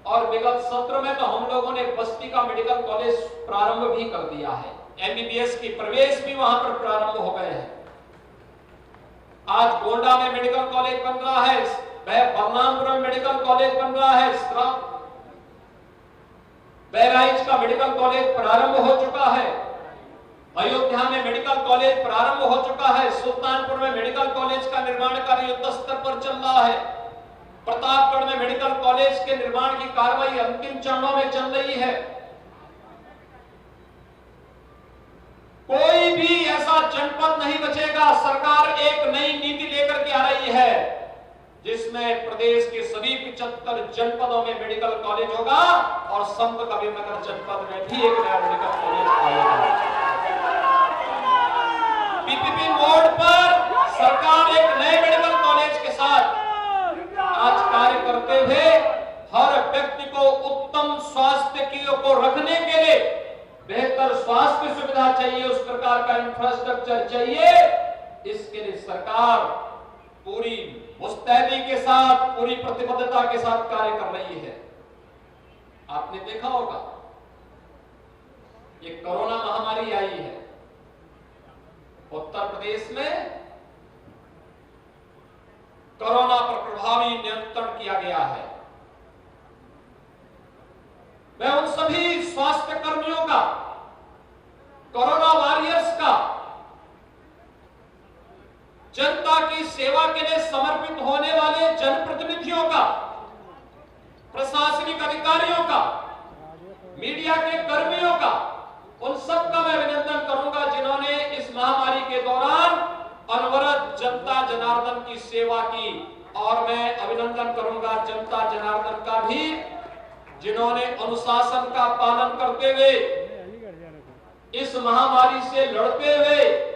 और विगत सत्र में तो हम लोगों ने बस्ती का मेडिकल कॉलेज प्रारंभ भी कर दिया है। एमबीबीएस की प्रवेश भी वहां पर प्रारंभ हो गए हैं। आज गोंडा में मेडिकल कॉलेज बन रहा है, बलरामपुर में मेडिकल कॉलेज बन रहा है, बहराइच का मेडिकल कॉलेज प्रारंभ हो चुका है, अयोध्या में मेडिकल कॉलेज प्रारंभ हो चुका है, सुल्तानपुर में मेडिकल कॉलेज का निर्माण कार्य युद्ध स्तर पर चल रहा है, प्रतापगढ़ में मेडिकल कॉलेज के निर्माण की कार्रवाई अंतिम चरणों में चल रही है। कोई भी ऐसा जनपद नहीं बचेगा। सरकार एक नई नीति लेकर के आ रही है जिसमें प्रदेश के सभी 75 जनपदों में मेडिकल कॉलेज होगा और संत कबीरनगर जनपद में भी एक नया मेडिकल कॉलेज आएगा। पीपीपी मोड पर सरकार एक नए मेडिकल कॉलेज के साथ आज कार्य करते हुए हर व्यक्ति को उत्तम स्वास्थ्य को रखने के लिए बेहतर स्वास्थ्य सुविधा चाहिए, उस प्रकार का इंफ्रास्ट्रक्चर चाहिए। इसके लिए सरकार पूरी मुस्तैदी के साथ, पूरी प्रतिबद्धता के साथ कार्य कर रही है। आपने देखा होगा ये कोरोना महामारी आई है, उत्तर प्रदेश में कोरोना पर प्रभावी नियंत्रण किया गया है। मैं उन सभी स्वास्थ्य कर्मियों का, कोरोना वॉरियर्स का, जनता की सेवा के लिए समर्पित होने वाले जनप्रतिनिधियों का, प्रशासनिक अधिकारियों का, मीडिया के कर्मियों का, उन सबका मैं अभिनंदन करूंगा जिन्होंने इस महामारी के दौरान अनवरत जनता जनार्दन की सेवा की, और मैं अभिनंदन करूंगा जनता जनार्दन का भी, जिन्होंने अनुशासन का पालन करते हुए इस महामारी से लड़ते हुए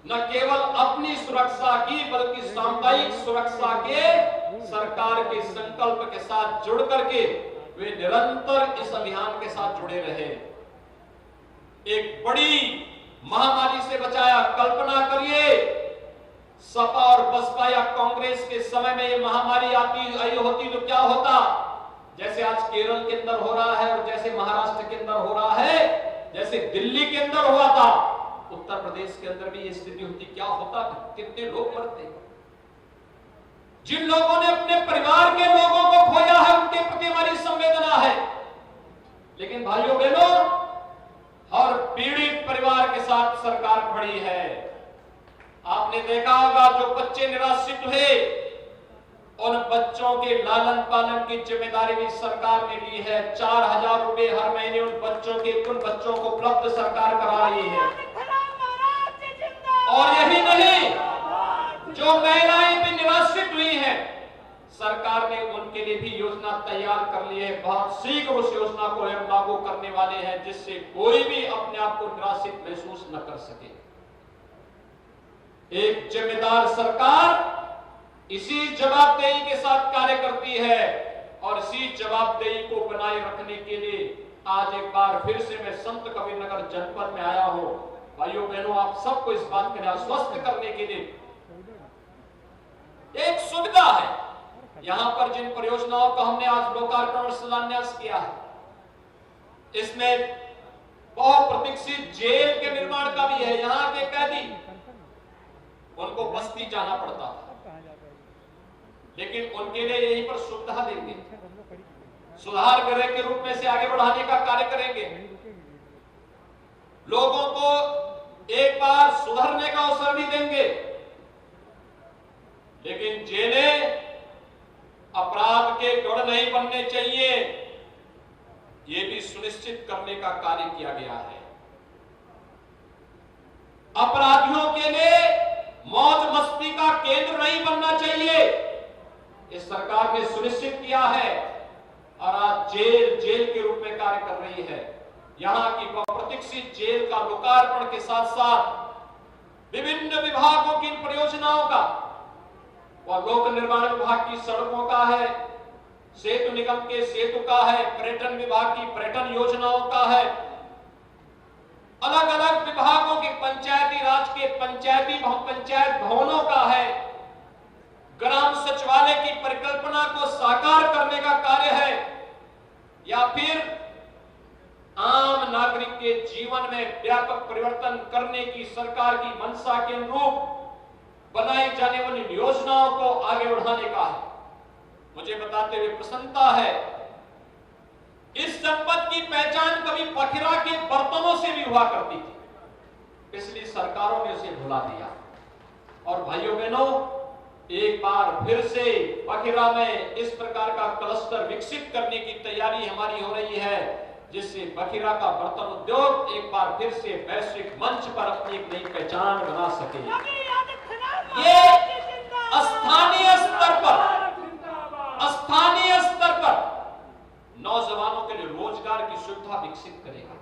न केवल अपनी सुरक्षा की बल्कि सामुदायिक सुरक्षा के सरकार के संकल्प के साथ जुड़ करके वे निरंतर इस अभियान के साथ जुड़े रहे। एक बड़ी महामारी से बचाया। कल्पना करिए सपा और बसपा या कांग्रेस के समय में ये महामारी आई होती तो क्या होता। जैसे आज केरल के अंदर हो रहा है और जैसे महाराष्ट्र के अंदर हो रहा है, जैसे दिल्ली के अंदर हुआ था, उत्तर प्रदेश के अंदर भी ये स्थिति होती, क्या होता, कितने लोग मरते। जिन लोगों ने अपने परिवार के लोगों को खोया है उनके प्रति हमारी संवेदना है, लेकिन भाइयों बहनों हर पीड़ित परिवार के साथ सरकार खड़ी है। आपने देखा होगा जो बच्चे निराश्रित हुए उन बच्चों के लालन पालन की जिम्मेदारी भी सरकार ने ली है। 4000 रुपए हर महीने उन बच्चों को उपलब्ध सरकार करा रही है। और यही नहीं, जो महिलाएं भी निराश्रित हुई हैं, सरकार ने उनके लिए भी योजना तैयार कर ली है। बहुत शीघ्र उस योजना को हम लागू करने वाले हैं, जिससे कोई भी अपने आप को निराश्रित महसूस न कर सके। एक जिम्मेदार सरकार इसी जवाबदेही के साथ कार्य करती है और इसी जवाबदेही को बनाए रखने के लिए आज एक बार फिर से मैं संत कबीरनगर जनपद में आया हूं। भाइयों बहनों, आप सबको इस बात के लिए आश्वस्त करने के लिए एक सुविधा है। यहां पर जिन परियोजनाओं का हमने आज लोकार्पण और शिलान्यास किया है, इसमें बहुप्रतीक्षित जेल के निर्माण का भी है। यहां के कैदी उनको बस्ती जाना पड़ता था, लेकिन उनके लिए यहीं पर सुविधा देंगे, सुधार गृह के रूप में से आगे बढ़ाने का कार्य करेंगे। लोगों को एक बार सुधरने का अवसर भी देंगे, लेकिन जेलें अपराध के गढ़ नहीं बनने चाहिए, ये भी सुनिश्चित करने का कार्य किया गया है। अपराधियों के लिए मौज मस्ती का केंद्र नहीं बनना चाहिए, इस सरकार ने सुनिश्चित किया है और आज जेल के रूप में कार्य कर रही है। यहां की बहुप्रतीक्षित जेल का लोकार्पण के साथ साथ विभिन्न विभागों की परियोजनाओं का, और लोक निर्माण विभाग की सड़कों का है, सेतु निगम के सेतु का है, पर्यटन विभाग की पर्यटन योजनाओं का है, अलग अलग विभागों के पंचायती राज के पंचायत भवनों का है, ग्राम सचिवालय की परिकल्पना को साकार करने का कार्य है, या फिर आम नागरिक के जीवन में व्यापक परिवर्तन करने की सरकार की मंशा के अनुरूप बनाई जाने वाली योजनाओं को आगे बढ़ाने का है। मुझे बताते हुए प्रसन्नता है, इस जनपद की पहचान कभी पखिरा के बर्तनों से भी हुआ करती थी, पिछली सरकारों ने उसे भुला दिया। और भाइयों बहनों, एक बार फिर से पखिरा में इस प्रकार का क्लस्टर विकसित करने की तैयारी हमारी हो रही है, जिससे पखिरा का बर्तन उद्योग एक बार फिर से वैश्विक मंच पर अपनी एक नई पहचान बना सके। ये स्थानीय स्तर पर नौजवानों के लिए रोजगार की सुविधा विकसित करेगा।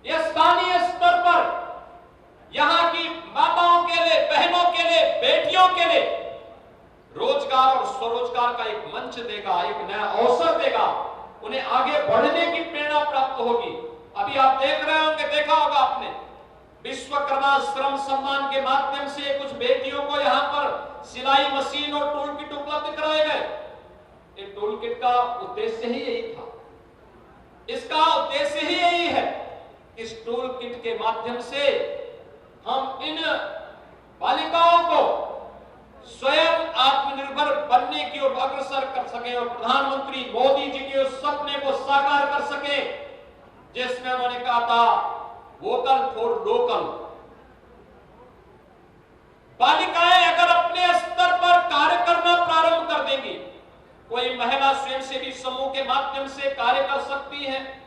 ये स्थानीय स्तर पर यहां की माताओं के लिए, बहनों के लिए, बेटियों के लिए रोजगार और स्वरोजगार का एक मंच देगा, एक नया अवसर देगा, उन्हें आगे बढ़ने की प्रेरणा प्राप्त होगी। अभी आप देख रहे होंगे, देखा होगा आपने, विश्वकर्मा श्रम सम्मान के माध्यम से कुछ बेटियों को यहां पर सिलाई मशीन और टूल किट उपलब्ध कराए गए। एक टूल किट का उद्देश्य ही यही था, इसका उद्देश्य ही यही है। इस टूल किट के माध्यम से हम इन बालिकाओं को स्वयं आत्मनिर्भर बनने की ओर अग्रसर कर सके और प्रधानमंत्री मोदी जी के उस सपने को साकार कर सके, जिसमें उन्होंने कहा था वोकल फॉर लोकल। बालिकाएं अगर अपने स्तर पर कार्य करना प्रारंभ कर देंगी, कोई महिला स्वयंसेवी समूह के माध्यम से कार्य कर सकती है,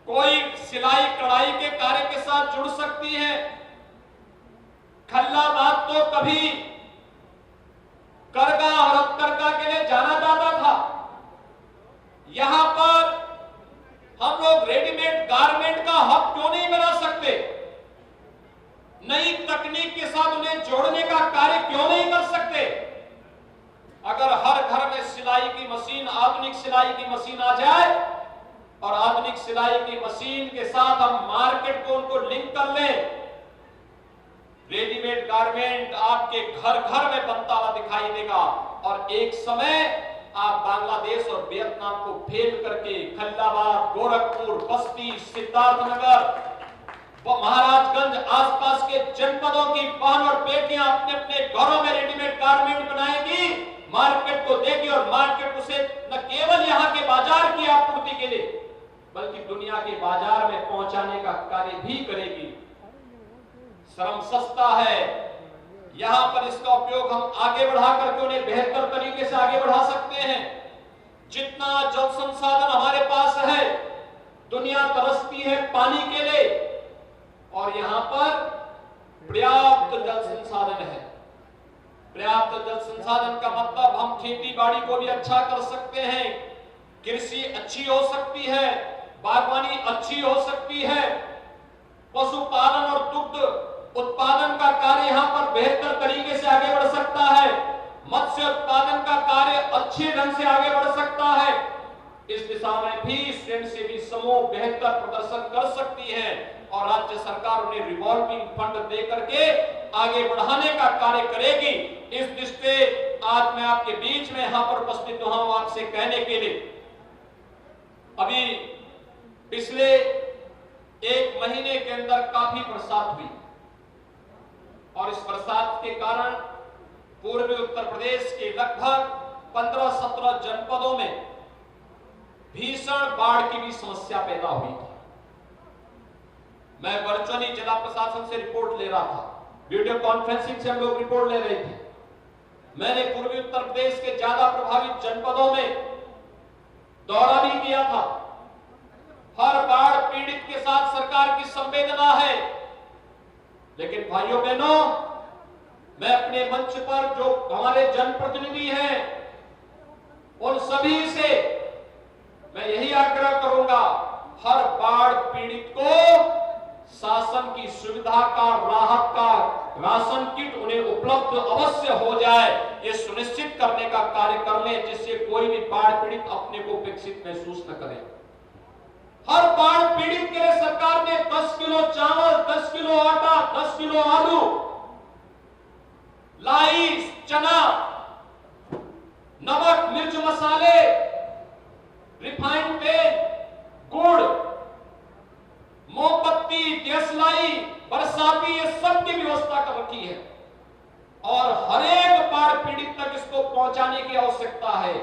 कोई सिलाई कढ़ाई के कार्य के साथ जुड़ सकती है। खल्लाबाद तो कभी नई तकनीक के साथ उन्हें जोड़ने का कार्य क्यों नहीं कर सकते? अगर हर घर में सिलाई की मशीन, आधुनिक सिलाई की मशीन आ जाए और आधुनिक सिलाई की मशीन के साथ हम मार्केट को उनको लिंक कर लें, रेडीमेड गारमेंट आपके घर घर में बनता हुआ दिखाई देगा और एक समय आप बांग्लादेश और वियतनाम को फेल करके खल्लाबाद, गोरखपुर, बस्ती, सिद्धार्थनगर, महाराजगंज आसपास के जनपदों की बहन और बेटियां अपने अपने घरों में रेडीमेड गारमेंट बनाएगी, मार्केट को देगी और मार्केट उसे न केवल यहां के बाजार की आपूर्ति के लिए बल्कि दुनिया के बाजार में पहुंचाने का कार्य भी करेगी। श्रम सस्ता है, यहां पर इसका उपयोग हम आगे बढ़ा करके उन्हें बेहतर तरीके से आगे बढ़ा सकते हैं। जितना जल संसाधन हमारे पास है, दुनिया तरसती है पानी के लिए और यहां पर पर्याप्त जल संसाधन है। पर्याप्त जल संसाधन का मतलब हम खेती बाड़ी को भी अच्छा कर सकते हैं, कृषि अच्छी हो सकती है, बागवानी अच्छी हो सकती है, पशुपालन और दुग्ध उत्पादन का कार्य यहां पर बेहतर तरीके से आगे बढ़ सकता है, मत्स्य उत्पादन का कार्य अच्छे ढंग से आगे बढ़ सकता है। इस दिशा में भी स्वयंसेवी समूह बेहतर प्रदर्शन कर सकती है और राज्य सरकार उन्हें रिवॉल्विंग फंड दे करके आगे बढ़ाने का कार्य करेगी। इस दृष्टि आज मैं आपके बीच में यहां पर उपस्थित हुआ हूं आपसे कहने के लिए, अभी पिछले एक महीने के अंदर काफी बरसात हुई और इस बरसात के कारण पूर्वी उत्तर प्रदेश के लगभग 15-17 जनपदों में भीषण बाढ़ की भी समस्या पैदा हुई थी। मैं वर्चुअली जिला प्रशासन से रिपोर्ट ले रहा था, वीडियो कॉन्फ्रेंसिंग से हम लोग रिपोर्ट ले रहे थे। मैंने पूर्वी उत्तर प्रदेश के ज्यादा प्रभावित जनपदों में दौरा भी किया था। हर बाढ़ पीड़ित के साथ सरकार की संवेदना है, लेकिन भाइयों बहनों, मैं अपने मंच पर जो हमारे जनप्रतिनिधि हैं उन सभी से मैं यही आग्रह करूंगा, हर बाढ़ पीड़ित को शासन की सुविधा का, राहत का राशन किट उन्हें उपलब्ध अवश्य हो जाए, ये सुनिश्चित करने का कार्य कर लें जिससे कोई भी बाढ़ पीड़ित अपने को उपेक्षित महसूस न करे। हर बाढ़ पीड़ित के लिए सरकार ने 10 किलो चावल, 10 किलो आटा, 10 किलो आलू, लाई, चना, नमक, मिर्च मसाले, रिफाइंड तेल, गुड़, मोमबत्ती, देशलाई, बरसाती, ये सब की व्यवस्था कर रखी है और हर एक बाढ़ पीड़ित तक इसको पहुंचाने की आवश्यकता है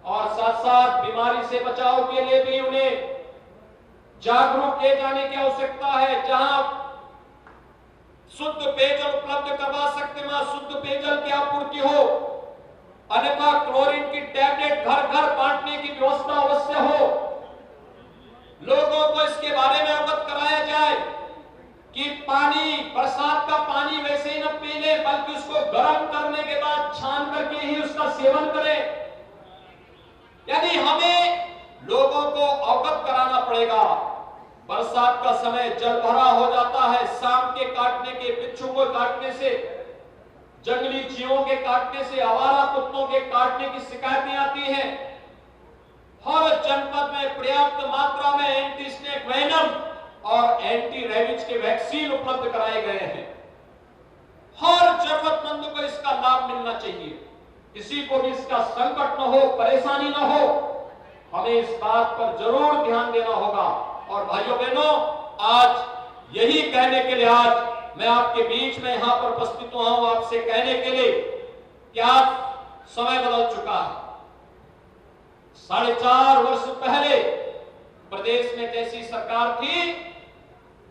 और साथ साथ बीमारी से बचाव के लिए भी उन्हें जागरूक किए जाने की आवश्यकता है। जहां शुद्ध पेयजल उपलब्ध करवा सकते वहां शुद्ध पेयजल की आपूर्ति हो, अन्यथा क्लोरीन की टैबलेट घर घर बांटने की व्यवस्था अवश्य हो। लोगों को इसके बारे में अवगत कराया जाए कि पानी, बरसात का पानी वैसे ही न पी ले बल्कि उसको गर्म करने के बाद छान करके ही उसका सेवन करें। यानी हमें लोगों को अवगत कराना पड़ेगा। बरसात का समय जल भरा हो जाता है, सांप के काटने के, बिच्छू को काटने से, जंगली जीवों के काटने से, आवारा कुत्तों के काटने की शिकायतें आती हैं। हर जनपद में पर्याप्त मात्रा में एंटी स्नेक वेनम और एंटी रेबीज के वैक्सीन उपलब्ध कराए गए हैं। हर जरूरतमंद को इसका लाभ मिलना चाहिए, किसी को भी इसका संकट न हो, परेशानी न हो। हमें इस बात पर जरूर ध्यान देना होगा और भाइयों बहनों, आज यही कहने के लिए आज मैं आपके बीच में यहां पर उपस्थित हुआ हूं आपसे कहने के लिए कि आज समय बदल चुका है। 4.5 वर्ष पहले प्रदेश में जैसी सरकार थी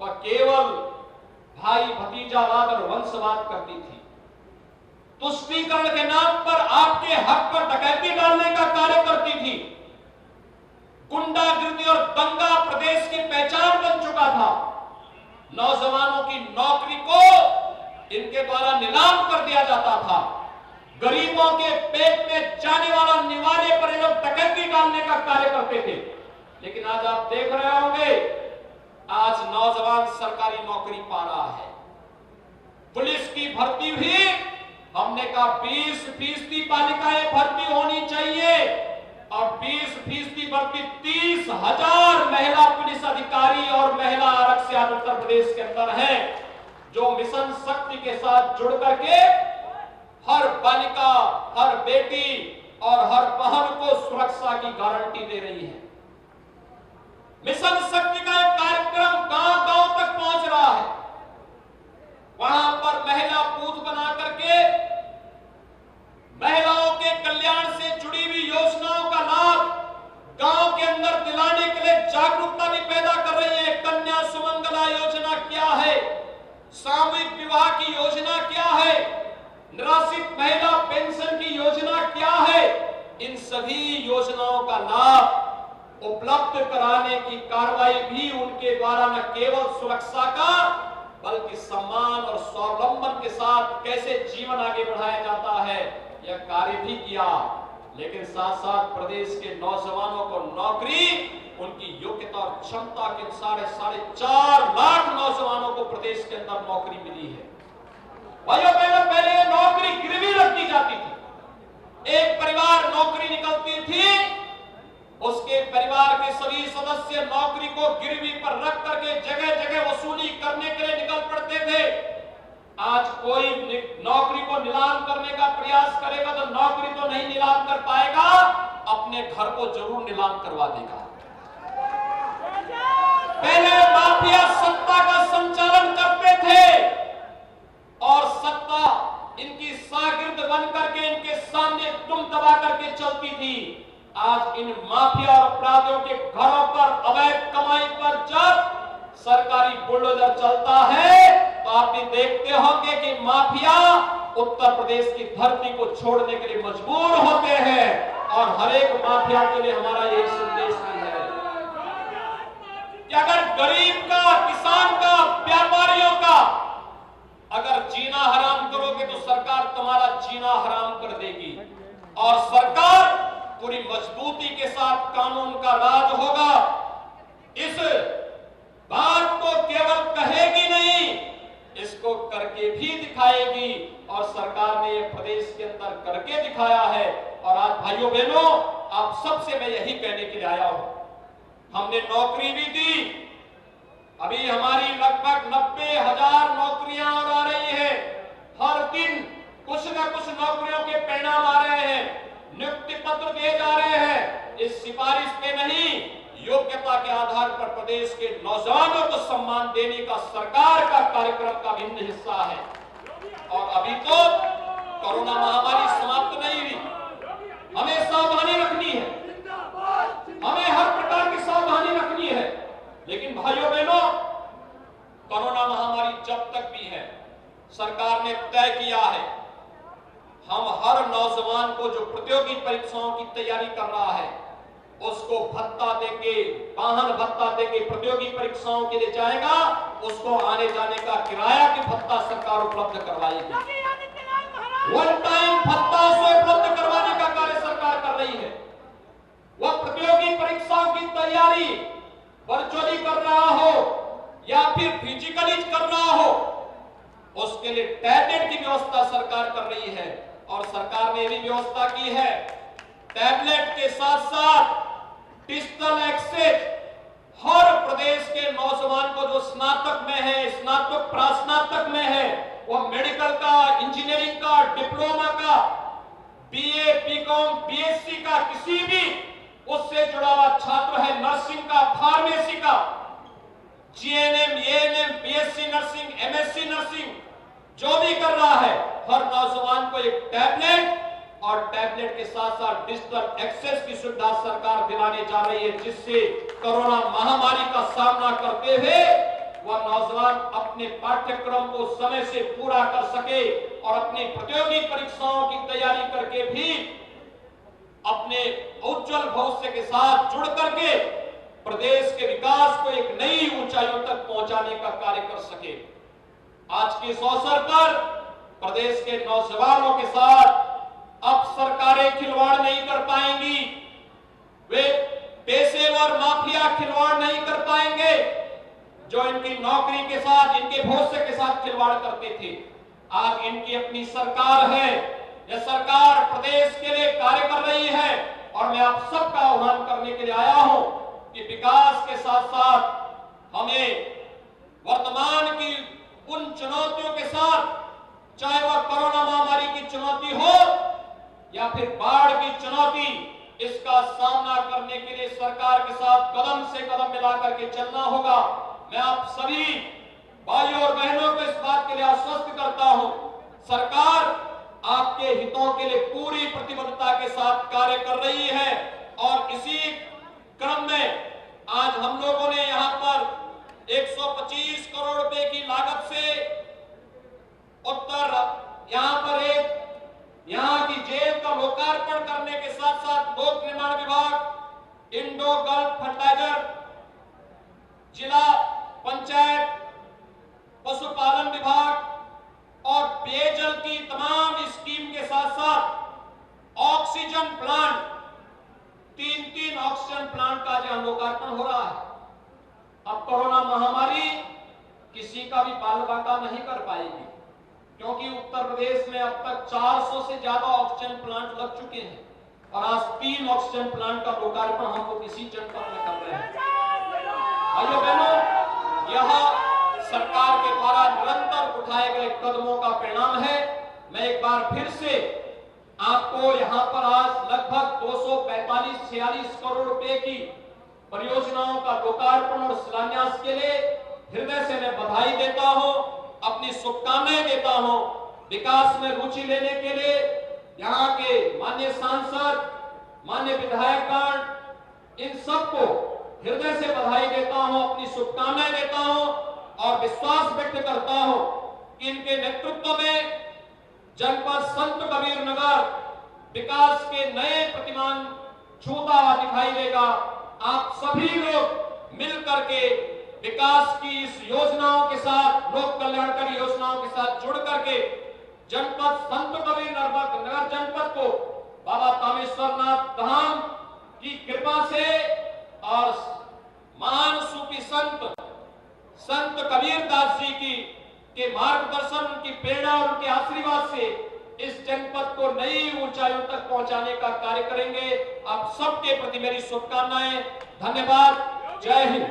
वह केवल भाई भतीजावाद और वंशवाद करती थी। तुष्टीकरण के नाम पर आपके हक पर डकैती डालने का कार्य करती थी। गुंडागिरी और दंगा प्रदेश की पहचान बन चुका था। नौजवानों की नौकरी को इनके द्वारा नीलाम कर दिया जाता था। गरीबों के पेट में जाने वाला निवाले पर लोग डकैती डालने का कार्य करते थे। लेकिन आज आप देख रहे होंगे, आज नौजवान सरकारी नौकरी पा रहा है। भर्ती भी हमने कहा 20% बालिकाएं भर्ती होनी चाहिए और 20% भर्ती 30,000 महिला पुलिस अधिकारी और महिला आरक्षक उत्तर प्रदेश के अंदर है, जो मिशन शक्ति के साथ जुड़ करके हर बालिका, हर बेटी और हर बहन को सुरक्षा की गारंटी दे रही है। मिशन शक्ति का एक कार्यक्रम गांव-गांव तक पहुंच रहा है। वहां पर महिला बूथ बना करके महिलाओं के कल्याण से जुड़ी हुई योजनाओं का लाभ गांव के अंदर दिलाने के लिए जागरूकता भी पैदा कर रही है। कन्या सुमंगला योजना क्या है, सामूहिक विवाह की योजना क्या है, निराश्रित महिला पेंशन की योजना क्या है, इन सभी योजनाओं का लाभ उपलब्ध कराने की कार्रवाई भी उनके द्वारा न केवल सुरक्षा का बल्कि सम्मान और स्वावलंबन के साथ कैसे जीवन आगे बढ़ाया जाता है, यह कार्य भी किया। लेकिन साथ साथ प्रदेश के नौजवानों को नौकरी उनकी योग्यता और क्षमता के अनुसार 4.5 लाख नौजवानों को प्रदेश के अंदर नौकरी मिली है। भाइयों बहनों, पहले ये नौकरी गिरवी रख दी जाती थी। एक परिवार नौकरी निकलती थी, उसके परिवार के सभी सदस्य नौकरी को गिरवी पर रख करके जगह जगह वसूली करने के लिए निकल पड़ते थे। आज कोई नौकरी को नीलाम करने का प्रयास करेगा तो नौकरी तो नहीं नीलाम कर पाएगा, अपने घर को जरूर नीलाम करवा देगा। पहले माफिया सत्ता का संचालन करते थे और सत्ता इनकी शागिर्द बन करके इनके सामने तुम दबा करके चलती थी। आज इन माफिया और अपराधियों के घरों पर अवैध कमाई पर जब सरकारी बुलडोजर चलता है तो आप भी देखते होंगे कि माफिया उत्तर प्रदेश की धरती को छोड़ने के लिए मजबूर होते हैं और हर एक माफिया के लिए हमारा यही संदेश भी है कि अगर गरीब का, किसान का, व्यापारियों का अगर जीना हराम करोगे तो सरकार तुम्हारा जीना हराम कर देगी और सरकार पूरी मजबूती के साथ कानून का राज होगा। इस बात को केवल कहेगी नहीं, इसको करके भी दिखाएगी और सरकार ने ये प्रदेश के अंदर करके दिखाया है। और आज भाइयों बहनों, आप सबसे मैं यही कहने के लिए आया हूं। हमने नौकरी भी दी, अभी हमारी लगभग 90,000 नौकरियां और आ रही है। हर दिन कुछ न कुछ नौकरियों के परिणाम आ रहे हैं, नियुक्ति पत्र दिए जा रहे हैं। इस सिफारिश पे नहीं, योग्यता के आधार पर प्रदेश के नौजवानों को सम्मान देने का सरकार का कार्यक्रम का भिन्न हिस्सा है। और अभी तो कोरोना महामारी समाप्त नहीं हुई, हमें सावधानी रखनी है, हमें हर प्रकार की सावधानी रखनी है। लेकिन भाइयों बहनों, कोरोना महामारी जब तक भी है, सरकार ने तय किया है हम हर नौजवान को जो प्रतियोगी परीक्षाओं की तैयारी कर रहा है उसको भत्ता देंगे, वाहन भत्ता देंगे, प्रतियोगी परीक्षाओं के लिए जाएगा उसको आने जाने का किराया की भत्ता सरकार उपलब्ध करवाएगी। वन टाइम भत्ता उसको उपलब्ध करवाने का कार्य सरकार कर रही है। वह प्रतियोगी परीक्षाओं की तैयारी वर्चुअली कर रहा हो या फिर फिजिकली कर रहा हो, उसके लिए टैबलेट की व्यवस्था सरकार कर रही है। और सरकार ने भी व्यवस्था की है, टैबलेट के साथ साथ डिजिटल एक्सेस हर प्रदेश के नौजवान को जो स्नातक में है, स्नातक प्रास्नातक में है, वह मेडिकल का, इंजीनियरिंग का, डिप्लोमा का, बीए, बीकॉम, बीएससी का किसी भी उससे जुड़ा हुआ छात्र है, नर्सिंग का, फार्मेसी का, GNM, ANM, BSc nursing, MSc nursing जो भी कर रहा है, हर नौजवान को एक टैबलेट और टैबलेट के साथ साथ डिजिटल एक्सेस की सुविधा सरकार दिलाने जा रही है, जिससे कोरोना महामारी का सामना करते हुए वह नौजवान अपने पाठ्यक्रम को समय से पूरा कर सके और अपनी प्रतियोगी परीक्षाओं की तैयारी करके भी अपने उज्जवल भविष्य के साथ जुड़ करके प्रदेश के विकास को एक नई ऊंचाइयों तक पहुंचाने का कार्य कर सके। आज के इस अवसर पर प्रदेश के नौजवानों के साथ अब सरकारें खिलवाड़ नहीं कर पाएंगी, वे पेशेवर माफिया खिलवाड़ नहीं कर पाएंगे जो इनकी नौकरी के साथ, इनके भविष्य के साथ खिलवाड़ करते थे। आज इनकी अपनी सरकार है, यह सरकार प्रदेश के लिए कार्य कर रही है और मैं आप सबका आह्वान करने के लिए आया हूं कि विकास के साथ साथ हमें वर्तमान की उन चुनौतियों के साथ, चाहे वह कोरोना महामारी की चुनौती हो या फिर बाढ़ की चुनौती, इसका सामना करने के लिए सरकार के साथ कदम से कदम मिलाकर के चलना होगा। मैं आप सभी भाइयों और बहनों को इस बात के लिए आश्वस्त करता हूं, सरकार आपके हितों के लिए पूरी प्रतिबद्धता के साथ कार्य कर रही है और इसी क्रम में आज हम लोगों ने यहां पर 125 करोड़ रुपए की लागत से उत्तर यहां पर यहां की जेल का लोकार्पण करने के साथ साथ लोक निर्माण विभाग, इंडो गल्फ फर्टिलाइजर, जिला पंचायत, पशुपालन विभाग और पेयजल की तमाम स्कीम के साथ साथ ऑक्सीजन प्लांट, 3 ऑक्सीजन प्लांट का आज लोकार्पण हो रहा है। अब कोरोना महामारी किसी का भी बाल बाका नहीं कर पाएगी, क्योंकि उत्तर प्रदेश में अब तक 400 से ज्यादा ऑक्सीजन प्लांट लग चुके हैं और आज 3 ऑक्सीजन प्लांट का लोकार्पण हम लोग इसी जनपद में कर रहे हैं। भाइयों बहनों, यह सरकार के द्वारा निरंतर उठाए गए कदमों का परिणाम है। मैं एक बार फिर से आपको यहां पर आज लगभग 245-46 करोड़ रुपए की परियोजनाओं का लोकार्पण और शिलान्यास के लिए हृदय से मैं बधाई देता हूं, अपनी शुभकामनाएं देता हूं। विकास में रुचि लेने के लिए यहाँ के माननीय सांसद, माननीय विधायकगण, इन सबको हृदय से बधाई देता हूं, अपनी शुभकामनाएं देता हूं और विश्वास व्यक्त करता हूं कि इनके नेतृत्व में जनपद संत कबीर नगर विकास के नए प्रतिमान छूता हुआ दिखाई देगा। आप सभी लोग मिल करके विकास की इस योजनाओं के साथ, लोक कल्याणकारी योजनाओं के साथ जुड़ करके जनपद संत कबीर नगर जनपद को बाबा कामेश्वरनाथ धाम की कृपा से और महान सूफी संत कबीरदास जी की के मार्गदर्शन, उनकी प्रेरणा और उनके आशीर्वाद से इस जनपद को नई ऊंचाइयों तक पहुंचाने का कार्य करेंगे। आप सबके प्रति मेरी शुभकामनाएं। धन्यवाद। जय हिंद।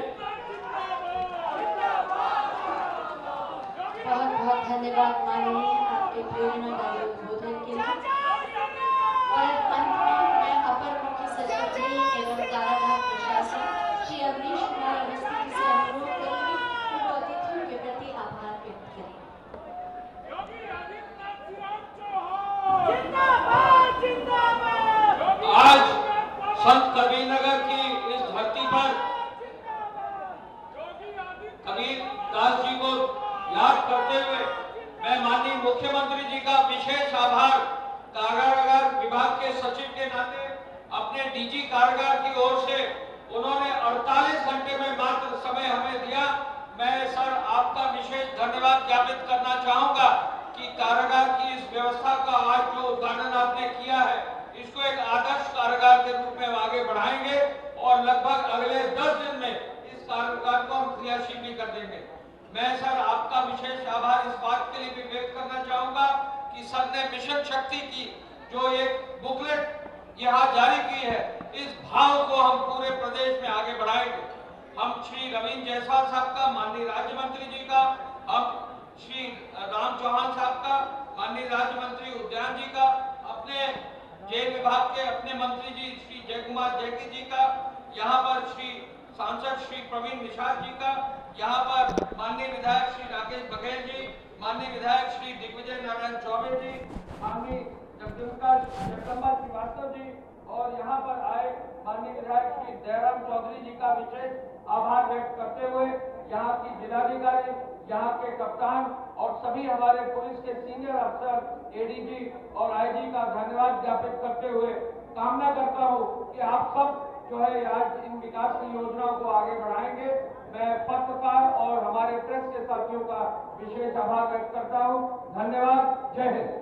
बहुत बहुत धन्यवाद माननीय आपके प्रेरणादायी उद्बोधन के लिए। और अंत में मैं अपर मुख्य सचिव एवं कारागार प्रशासन श्री अवनीश कुमार अवस्थी से अनुरोध करूंगी कि वो अतिथियों के प्रति आभार व्यक्त करें। आज संत कबीर नगर की इस धरती पर कबीर दास जी को याद करते हुए मैं माननीय मुख्यमंत्री जी का विशेष आभार कारागार विभाग के सचिव के नाते अपने डीजी कारागार की ओर से उन्होंने 48 घंटे में मात्र समय हमें दिया। मैं सर आपका विशेष धन्यवाद ज्ञापित करना चाहूंगा कि कारागार की इस व्यवस्था का आज जो उद्घाटन आपने किया है, इसको एक आदर्श कारागार के रूप में आगे बढ़ाएंगे और लगभग अगले 10 दिन में इस कारागार को हम क्रियाशील भी कर देंगे। मैं सर आपका विशेष आभार इस बात के लिए भी व्यक्त करना चाहूंगा कि सर ने मिशन शक्ति की जो एक बुकलेट यहाँ जारी की है, इस भाव को हम पूरे प्रदेश में आगे बढ़ाएंगे। हम श्री रवींद्र जायसवाल साहब का, माननीय राज्य मंत्री जी का, हम श्री राम चौहान साहब का, माननीय राज्य मंत्री उद्यान जी का, अपने जेल विभाग के अपने मंत्री जी श्री जय कुमार जैकी जी का, यहाँ पर श्री सांसद श्री प्रवीण निषाद जी का, यहाँ पर माननीय विधायक श्री राकेश बघेल जी, माननीय विधायक श्री दिग्विजय नारायण चौबे जी, माननीय जगदम्बा श्रीवास्तव जी और यहाँ पर आए माननीय विधायक श्री जयराम चौधरी जी का विशेष आभार व्यक्त करते हुए यहाँ की जिलाधिकारी, यहाँ के कप्तान और सभी हमारे पुलिस के सीनियर अफसर एडीजी और आईजी का धन्यवाद ज्ञापित करते हुए कामना करता हूँ कि आप सब जो है आज इन विकास की योजनाओं को आगे बढ़ाएंगे। मैं पत्रकार और हमारे प्रेस के साथियों का विशेष आभार व्यक्त करता हूँ। धन्यवाद। जय हिंद।